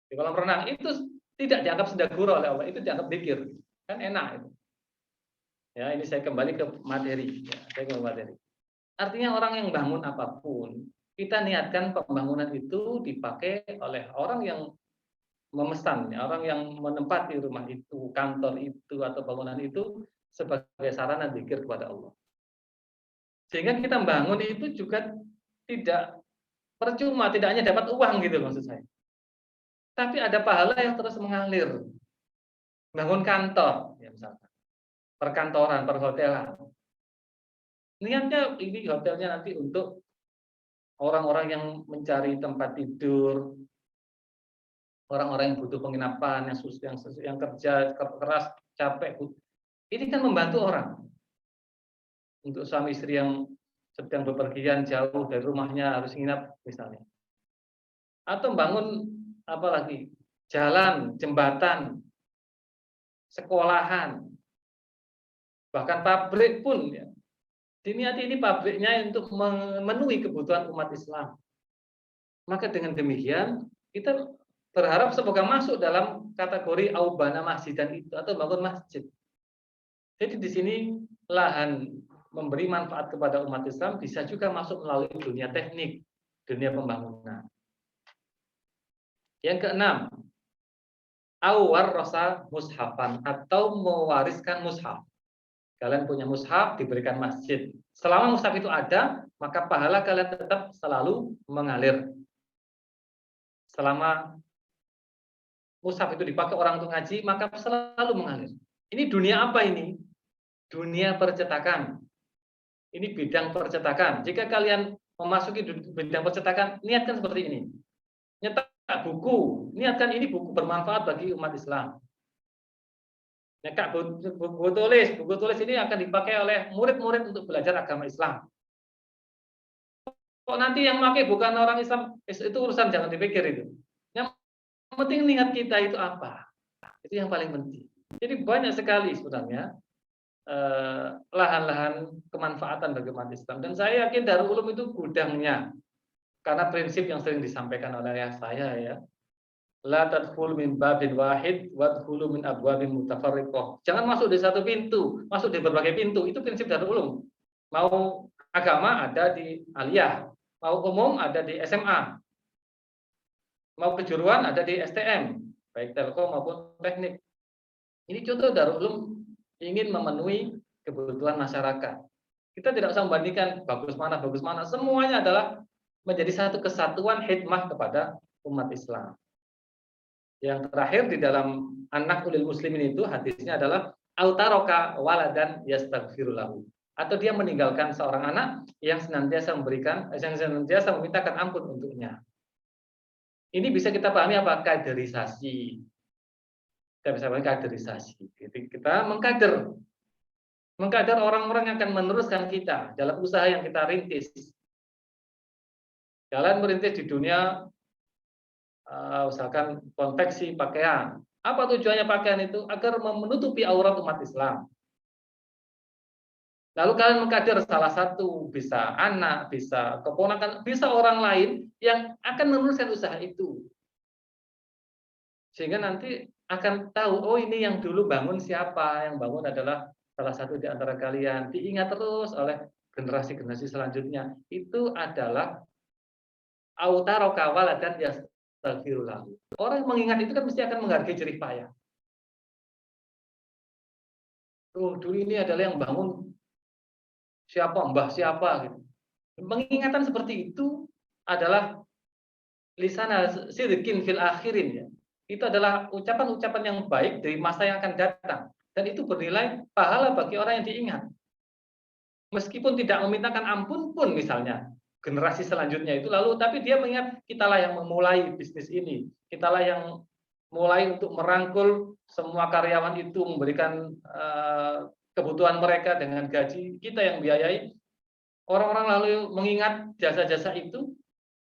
Di kolam renang itu tidak dianggap sendagura oleh Allah, itu dianggap zikir. Kan enak itu. Ya, ini saya kembali ke materi. Ya, saya kembali ke materi. Artinya orang yang bangun apapun, kita niatkan pembangunan itu dipakai oleh orang yang memesan, orang yang menempati rumah itu, kantor itu, atau bangunan itu sebagai sarana zikir kepada Allah. Sehingga kita bangun itu juga tidak percuma, tidak hanya dapat uang gitu maksud saya. Tapi ada pahala yang terus mengalir. Bangun kantor, ya misalkan, perkantoran, perhotelan. Niatnya ini hotelnya nanti untuk orang-orang yang mencari tempat tidur, orang-orang yang butuh penginapan, yang kerja keras, capek. Ini kan membantu orang. Untuk suami istri yang sedang bepergian jauh dari rumahnya harus nginap misalnya. Atau bangun apalagi jalan, jembatan, sekolahan, bahkan pabrik pun ya. Diniati ini pabriknya untuk memenuhi kebutuhan umat Islam. Maka dengan demikian kita berharap semoga masuk dalam kategori aubana masjidan itu atau bangun masjid. Jadi di sini lahan memberi manfaat kepada umat Islam bisa juga masuk melalui dunia teknik, dunia pembangunan. Yang keenam, awar rasa mushafan atau mewariskan mushaf. Kalian punya mushaf diberikan masjid. Selama mushaf itu ada, maka pahala kalian tetap selalu mengalir. Selama mushaf itu dipakai orang untuk ngaji, maka selalu mengalir. Ini dunia apa ini? Dunia percetakan. Ini bidang percetakan. Jika kalian memasuki bidang percetakan, niatkan seperti ini. Nyetak buku, niatkan ini buku bermanfaat bagi umat Islam. Nyetak buku tulis ini akan dipakai oleh murid-murid untuk belajar agama Islam. Kok nanti yang pakai bukan orang Islam, itu urusan jangan dipikir itu. Yang penting niat kita itu apa? Itu yang paling penting. Jadi banyak sekali sebenarnya lahan-lahan kemanfaatan bagi umat Islam. Dan saya yakin Darul Ulum itu gudangnya. Karena prinsip yang sering disampaikan oleh ayah saya ya. La tadkhul min babin wahid wadkhulu min abwabin mutafarriqah. Jangan masuk di satu pintu, masuk di berbagai pintu. Itu prinsip Darul Ulum. Mau agama ada di aliyah, mau umum ada di SMA. Mau kejuruan ada di STM, baik telkom maupun teknik. Ini contoh Darul Ulum ingin memenuhi kebutuhan masyarakat. Kita tidak usah membandingkan bagus mana. Semuanya adalah menjadi satu kesatuan hikmah kepada umat Islam. Yang terakhir di dalam anak ulil muslimin itu hadisnya adalah autaroka waladan yastaghfirulahu. Atau dia meninggalkan seorang anak yang senantiasa memintakan ampun untuknya. Ini bisa kita pahami apa? Kaderisasi. Kita bisa pahami kaderisasi. Kita mengkader orang-orang yang akan meneruskan kita dalam usaha yang kita rintis. Kalian merintis di dunia, misalkan konveksi pakaian. Apa tujuannya pakaian itu? Agar menutupi aurat umat Islam. Lalu kalian mengkader salah satu, bisa anak, bisa keponakan, bisa orang lain yang akan meneruskan usaha itu. Sehingga nanti akan tahu, oh ini yang dulu bangun siapa, yang bangun adalah salah satu di antara kalian. Diingat terus oleh generasi-generasi selanjutnya. Itu adalah autarokawal dan yastaghfirullah. Orang yang mengingat itu kan mesti akan menghargai jerih payah. Oh, dulu ini adalah yang bangun siapa, mbah siapa gitu. Pengingatan seperti itu adalah lisana sidqin fil akhirin ya. Itu adalah ucapan-ucapan yang baik dari masa yang akan datang dan itu bernilai pahala bagi orang yang diingat. Meskipun tidak memintakan ampun pun misalnya generasi selanjutnya itu lalu tapi dia mengingat kitalah yang memulai bisnis ini. Kitalah yang mulai untuk merangkul semua karyawan itu memberikan kebutuhan mereka dengan gaji kita yang biayai. Orang-orang lalu mengingat jasa-jasa itu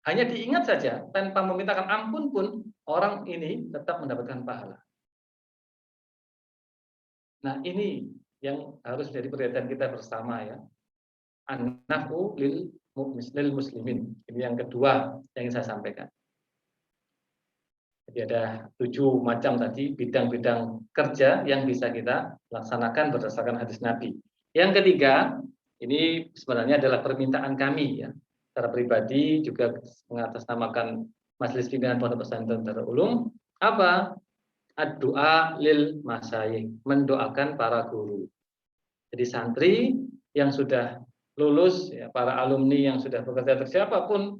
hanya diingat saja tanpa memintakan ampun pun orang ini tetap mendapatkan pahala. Nah, ini yang harus menjadi perhatian kita bersama ya. An-nafu lil muslimin. Ini yang kedua yang ingin saya sampaikan. Jadi ada 7 macam tadi bidang-bidang kerja yang bisa kita laksanakan berdasarkan hadis Nabi. Yang ketiga, ini sebenarnya adalah permintaan kami ya. Secara pribadi juga mengatasnamakan Majelis Pimpinan Pondok Pesantren Darul Ulum, apa? Ad-du'a lil masyayikh, mendoakan para guru. Jadi santri yang sudah lulus, ya, para alumni yang sudah bekerja atau siapapun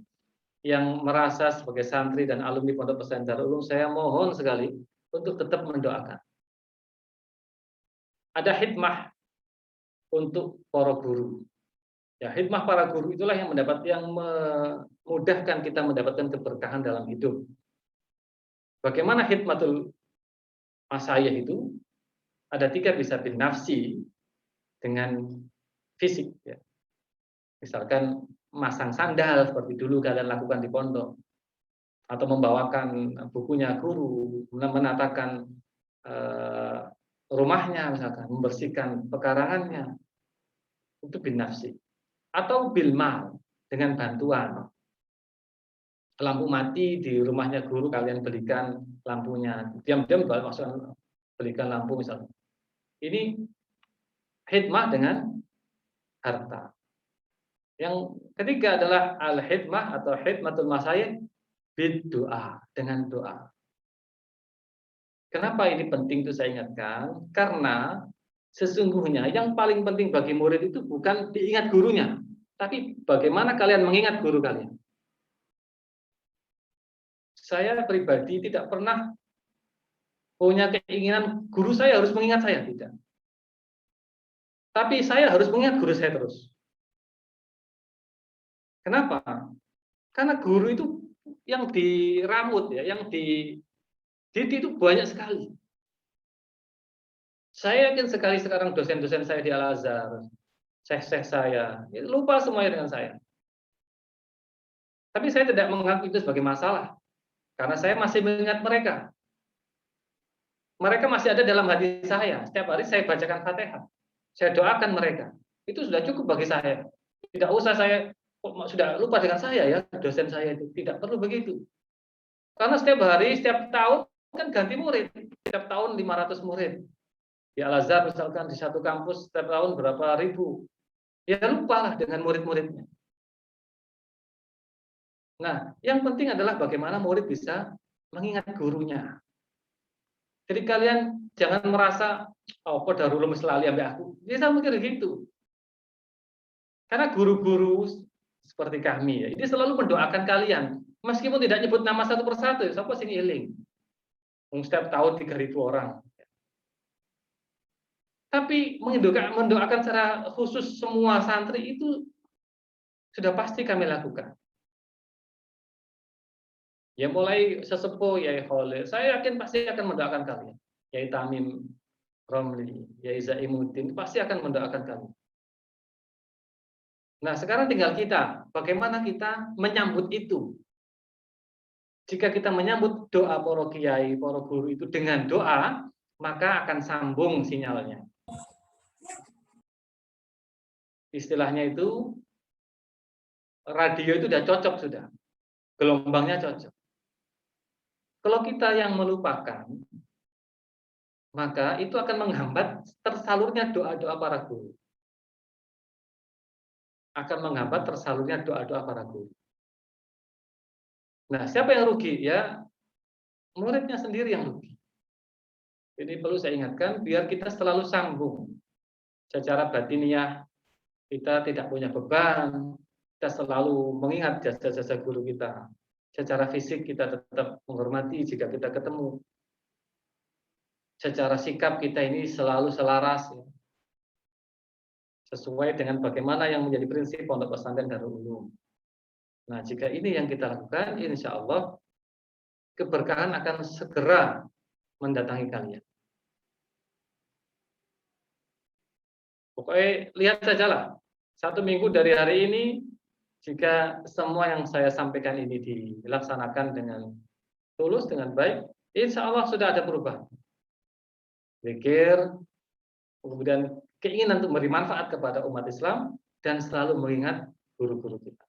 yang merasa sebagai santri dan alumni Pondok Pesantren Darul Ulum, saya mohon sekali untuk tetap mendoakan. Ada hikmah untuk para guru. Ya, hikmah para guru itulah yang memudahkan kita mendapatkan keberkahan dalam hidup. Bagaimana hikmatul masyayikh itu? Ada 3, bisa bin nafsi dengan fisik. Ya. Misalkan masang sandal seperti dulu kalian lakukan di pondok, atau membawakan bukunya guru, menatakan rumahnya, misalkan membersihkan pekarangannya, itu bin nafsi. Atau bil mal, dengan bantuan. Lampu mati di rumahnya guru, kalian belikan lampunya. Diam-diam maksudnya belikan lampu misalnya. Ini hikmah dengan harta. Yang ketiga adalah al-hikmah atau hikmatul masyayikh bid doa, dengan doa. Kenapa ini penting itu saya ingatkan? Karena sesungguhnya yang paling penting bagi murid itu bukan diingat gurunya, tapi bagaimana kalian mengingat guru kalian. Saya pribadi tidak pernah punya keinginan guru saya harus mengingat saya, tidak. Tapi saya harus mengingat guru saya terus. Kenapa? Karena guru itu yang diramut ya, yang dididik itu banyak sekali. Saya yakin sekali sekarang dosen-dosen saya di Al-Azhar, syekh-syekh saya, lupa semuanya dengan saya. Tapi saya tidak menganggap itu sebagai masalah, karena saya masih mengingat mereka. Mereka masih ada dalam hati saya. Setiap hari saya bacakan Fatihah, saya doakan mereka. Itu sudah cukup bagi saya. Tidak usah saya sudah lupa dengan saya ya, dosen saya itu. Tidak perlu begitu. Karena setiap hari, setiap tahun kan ganti murid. Setiap tahun 500 murid. Di Al-Azhar misalkan di satu kampus setiap tahun berapa ribu. Ya lupalah dengan murid-muridnya. Nah, yang penting adalah bagaimana murid bisa mengingat gurunya. Jadi kalian jangan merasa, oh kok Darul Ulum selalu ambil aku. Bisa mikir gitu. Karena guru-guru seperti kami ya, ini selalu mendoakan kalian. Meskipun tidak nyebut nama satu persatu, siapa sing eling. Setiap tahun 3.000 orang. Tapi mendoakan secara khusus semua santri itu sudah pasti kami lakukan. Ya mulai sesepuh Yai Khalil, saya yakin pasti akan mendoakan kalian. Yai Tamim Romli, Yai Zaimuddin pasti akan mendoakan kalian. Nah sekarang tinggal kita, bagaimana kita menyambut itu. Jika kita menyambut doa para kiai, para guru itu dengan doa, maka akan sambung sinyalnya. istilahnya itu radio itu udah cocok sudah, gelombangnya cocok. Kalau kita yang melupakan, maka itu akan menghambat tersalurnya doa-doa para guru. Akan menghambat tersalurnya doa-doa para guru. Nah, siapa yang rugi? Ya, muridnya sendiri yang rugi. Ini perlu saya ingatkan, biar kita selalu sambung. Secara batiniah, kita tidak punya beban, kita selalu mengingat jasa-jasa guru kita. Secara fisik kita tetap menghormati jika kita ketemu. Secara sikap kita ini selalu selaras, ya. Sesuai dengan bagaimana yang menjadi prinsip Pondok Pesantren Darul Ulum. Nah, jika ini yang kita lakukan, insya Allah keberkahan akan segera mendatangi kalian. Pokoknya lihat sajalah, 1 minggu dari hari ini, jika semua yang saya sampaikan ini dilaksanakan dengan tulus, dengan baik, insya Allah sudah ada perubahan. Pikir, kemudian keinginan untuk memberi manfaat kepada umat Islam, dan selalu mengingat guru-guru kita.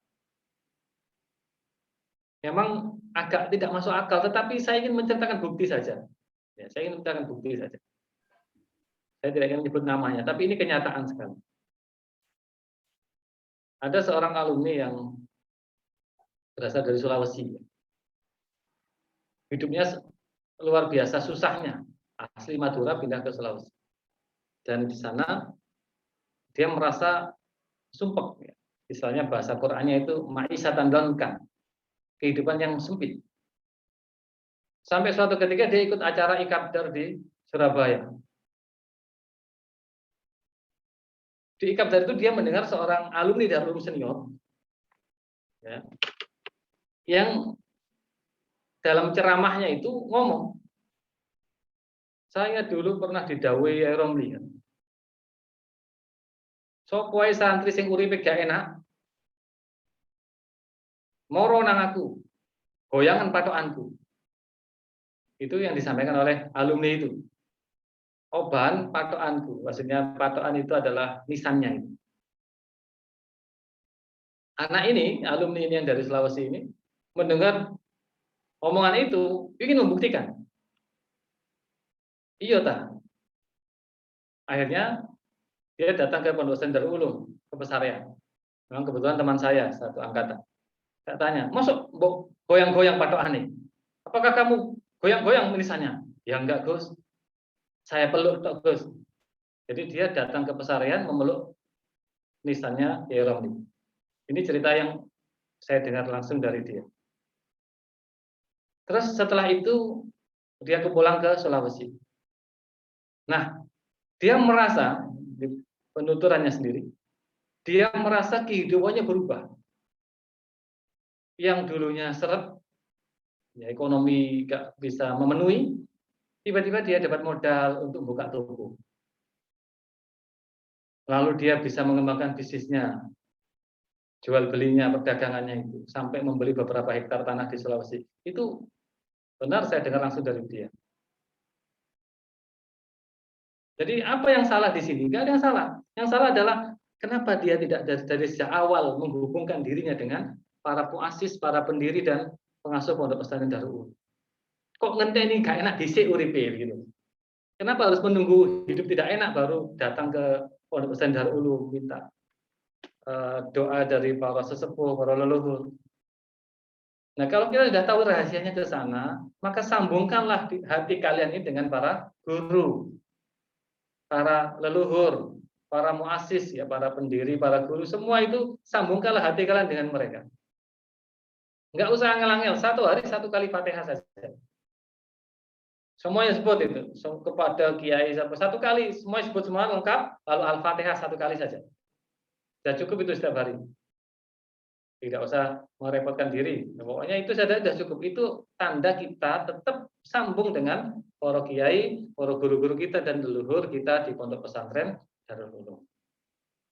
Memang agak tidak masuk akal, tetapi saya ingin menceritakan bukti saja. Ya, saya ingin menceritakan bukti saja. Saya tidak ingin menyebut namanya, tapi ini kenyataan sekali. Ada seorang alumni yang berasal dari Sulawesi. Hidupnya luar biasa susahnya. Asli Madura pindah ke Sulawesi. Dan di sana dia merasa sumpek. Misalnya bahasa Qur'annya itu ma'isatan donkan. Kehidupan yang sempit. Sampai suatu ketika dia ikut acara Ikabdar di Surabaya. Di Ikabdar itu dia mendengar seorang alumni Darul Ulum senior, ya, yang dalam ceramahnya itu ngomong, saya dulu pernah didhawuhi Kyai Romli. Sopo wae santri sing uripe gak enak, moro nang aku, goyangan patokanku. Itu yang disampaikan oleh alumni itu. Oban patokanku, maksudnya patokan itu adalah nisannya itu. Anak ini, alumni ini yang dari Sulawesi ini, mendengar omongan itu, ingin membuktikan. Iya tak? Akhirnya dia datang ke Pondok Pesantren Darul Ulum, ke Pesarian. Memang kebetulan teman saya satu angkatan. Saya tanya, masuk goyang-goyang patokan? Apakah kamu goyang-goyang nisannya? Ya enggak, Gus. Saya peluk tok, Gus. Jadi dia datang ke Pesarian memeluk nisannya Kyai Romli. Ini cerita yang saya dengar langsung dari dia. Terus setelah itu dia pulang ke Sulawesi. Nah, dia merasa di penuturannya sendiri, dia merasa kehidupannya berubah. Yang dulunya seret, ya ekonomi gak bisa memenuhi, tiba-tiba dia dapat modal untuk buka toko. Lalu dia bisa mengembangkan bisnisnya, jual belinya, perdagangannya itu, sampai membeli beberapa hektar tanah di Sulawesi. Itu benar saya dengar langsung dari dia. Jadi apa yang salah di sini? Tidak ada yang salah. Yang salah adalah kenapa dia tidak dari sejak awal menghubungkan dirinya dengan para muassis, para pendiri dan pengasuh Pondok Pesantren Darul Ulum. Kok ngenteni gak enak dhisik uripe gitu. Kenapa harus menunggu hidup tidak enak baru datang ke Pondok Pesantren Darul Ulum minta doa dari para sesepuh, para leluhur. Nah, kalau kita sudah tahu rahasianya ke sana, maka sambungkanlah hati kalian ini dengan para guru, para leluhur, para muassis, ya, para pendiri, para guru, semua itu sambungkanlah hati kalian dengan mereka. Enggak usah angel-angel, 1 hari 1 kali Fatihah saja. Semuanya sebut itu, kepada kiai 1 kali, semua sebut semua lengkap, lalu Al-Fatihah 1 kali saja. Sudah cukup itu setiap hari. Tidak usah merepotkan diri. Nah, pokoknya itu saja sudah cukup. Itu tanda kita tetap sambung dengan para kiai, para guru-guru kita dan leluhur kita di Pondok Pesantren Darul Ulum.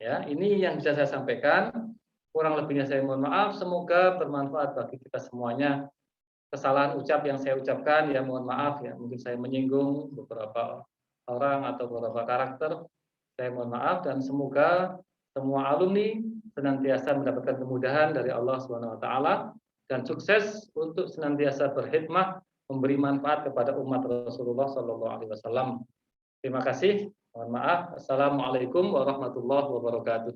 Ya, ini yang bisa saya sampaikan. Kurang lebihnya saya mohon maaf. Semoga bermanfaat bagi kita semuanya. Kesalahan ucap yang saya ucapkan, ya mohon maaf ya. Mungkin saya menyinggung beberapa orang atau beberapa karakter. Saya mohon maaf dan semoga semua alumni senantiasa mendapatkan kemudahan dari Allah Subhanahu wa taala dan sukses untuk senantiasa berkhidmah memberi manfaat kepada umat Rasulullah sallallahu alaihi wasallam. Terima kasih. Mohon maaf. Assalamualaikum warahmatullahi wabarakatuh.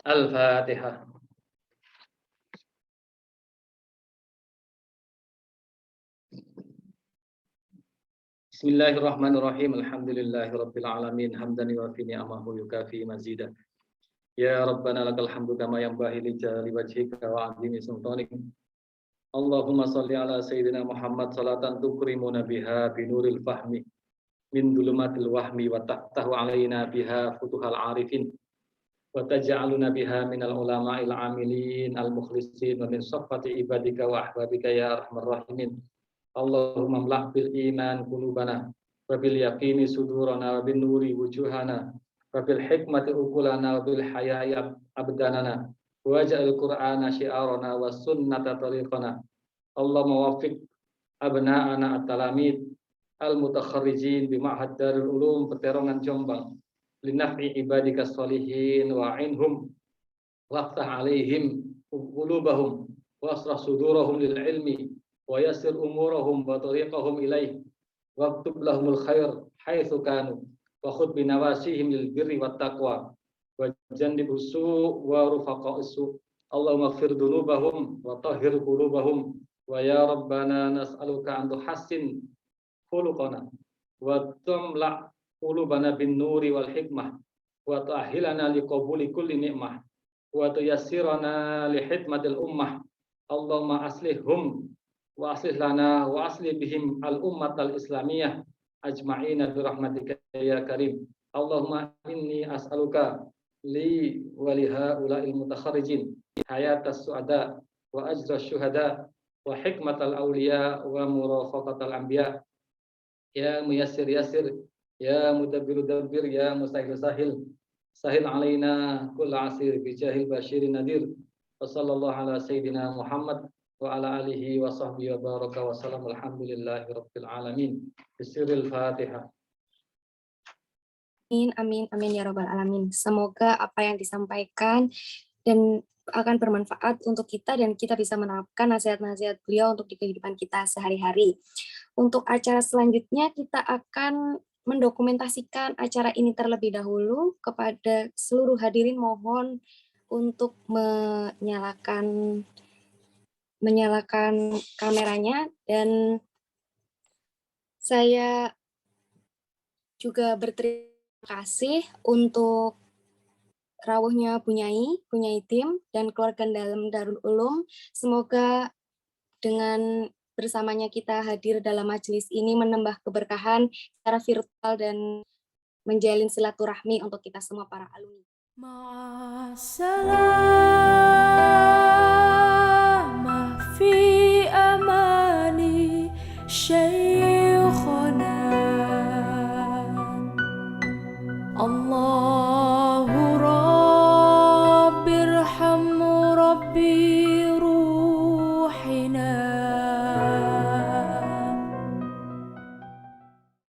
Al-Fatihah. Bismillahirrahmanirrahim. Alhamdulillahirabbil alamin. Hamdan yuwafi ni'amahu yukafi mazida. Ya Rabbana lakal hamdu kama yanbaghi li jalali wajhika wa 'azimi sultanik. Allahumma shalli ala sayyidina Muhammad salatan tukrimuna biha binuril fahmi min dhulumatil wahmi wa tahtahu alaina biha futuhal arifin wa taj'aluna biha minal ulama'il amilin al mukhlisin wa min saffati ibadika wa ahbabika ya arhamar rahimin. Allahumma mlah bil iman qulubana wa bil yaqini sudurana wa bin nuri wujuhana wa bil hikmati uqulana wa bil haya'i abdanana waj'al qur'ana syi'arana wa sunnata tariqana. Allahumma waffiq abna'ana at-talamid al-mutakharrijin bi Ma'had Darul Ulum Peterongan Jombang linaf'i ibadika sholihin wa inhum waftah alaihim qulubahum wasrah sudurahum lil ilmi wa yassir umurahum wa tariqahum ilaih waktub lahumul khair haitsu kanu wa khudh bi nawasihim lil birri wat taqwa wa jannibus su' wa rufaqa'us su'. Allahumma ighfir dzunubahum wa tahhir qulubahum wa ya rabbana nas'aluka an tuhassin khuluqana wa tamla qulubana bin nuri wal hikmah wa tu'ahhilana liqabuli kulli ni'mah wa tuyassirana li khidmatil ummah. Allahumma aslihhum wa aslih lana wa aslih bihim al ummat al islamiyah ajma'ina bi rahmatika ya karim. Allahumma inni as'aluka li wa li haula'il mutakharrijin hayatas su'ada wa ajras syuhada wa hikmatal awliya wa murafaqatal anbiya ya muyassir yassir ya mudabbiru dabbir ya musahhil sahil sahil alaina kull asir bi jahil basyirin nadir. Wa sallallahu ala sayyidina Muhammad wa ala alihi wa sahbihi wa baraka wa salam. Alhamdulillahi rabbil alamin. Bisiril Fatihah. Amin, amin, amin ya Rabbal Alamin. Semoga apa yang disampaikan dan akan bermanfaat untuk kita dan kita bisa menerapkan nasihat-nasihat beliau untuk di kehidupan kita sehari-hari. Untuk acara selanjutnya kita akan mendokumentasikan acara ini terlebih dahulu. Kepada seluruh hadirin mohon untuk menyalakan kameranya, dan saya juga berterima kasih untuk rawuhnya Bunyai Tim dan keluarga dalam Darul Ulum. Semoga dengan bersamanya kita hadir dalam majelis ini menambah keberkahan secara virtual dan menjalin silaturahmi untuk kita semua para alumni. Ma'assalamah fi amani syai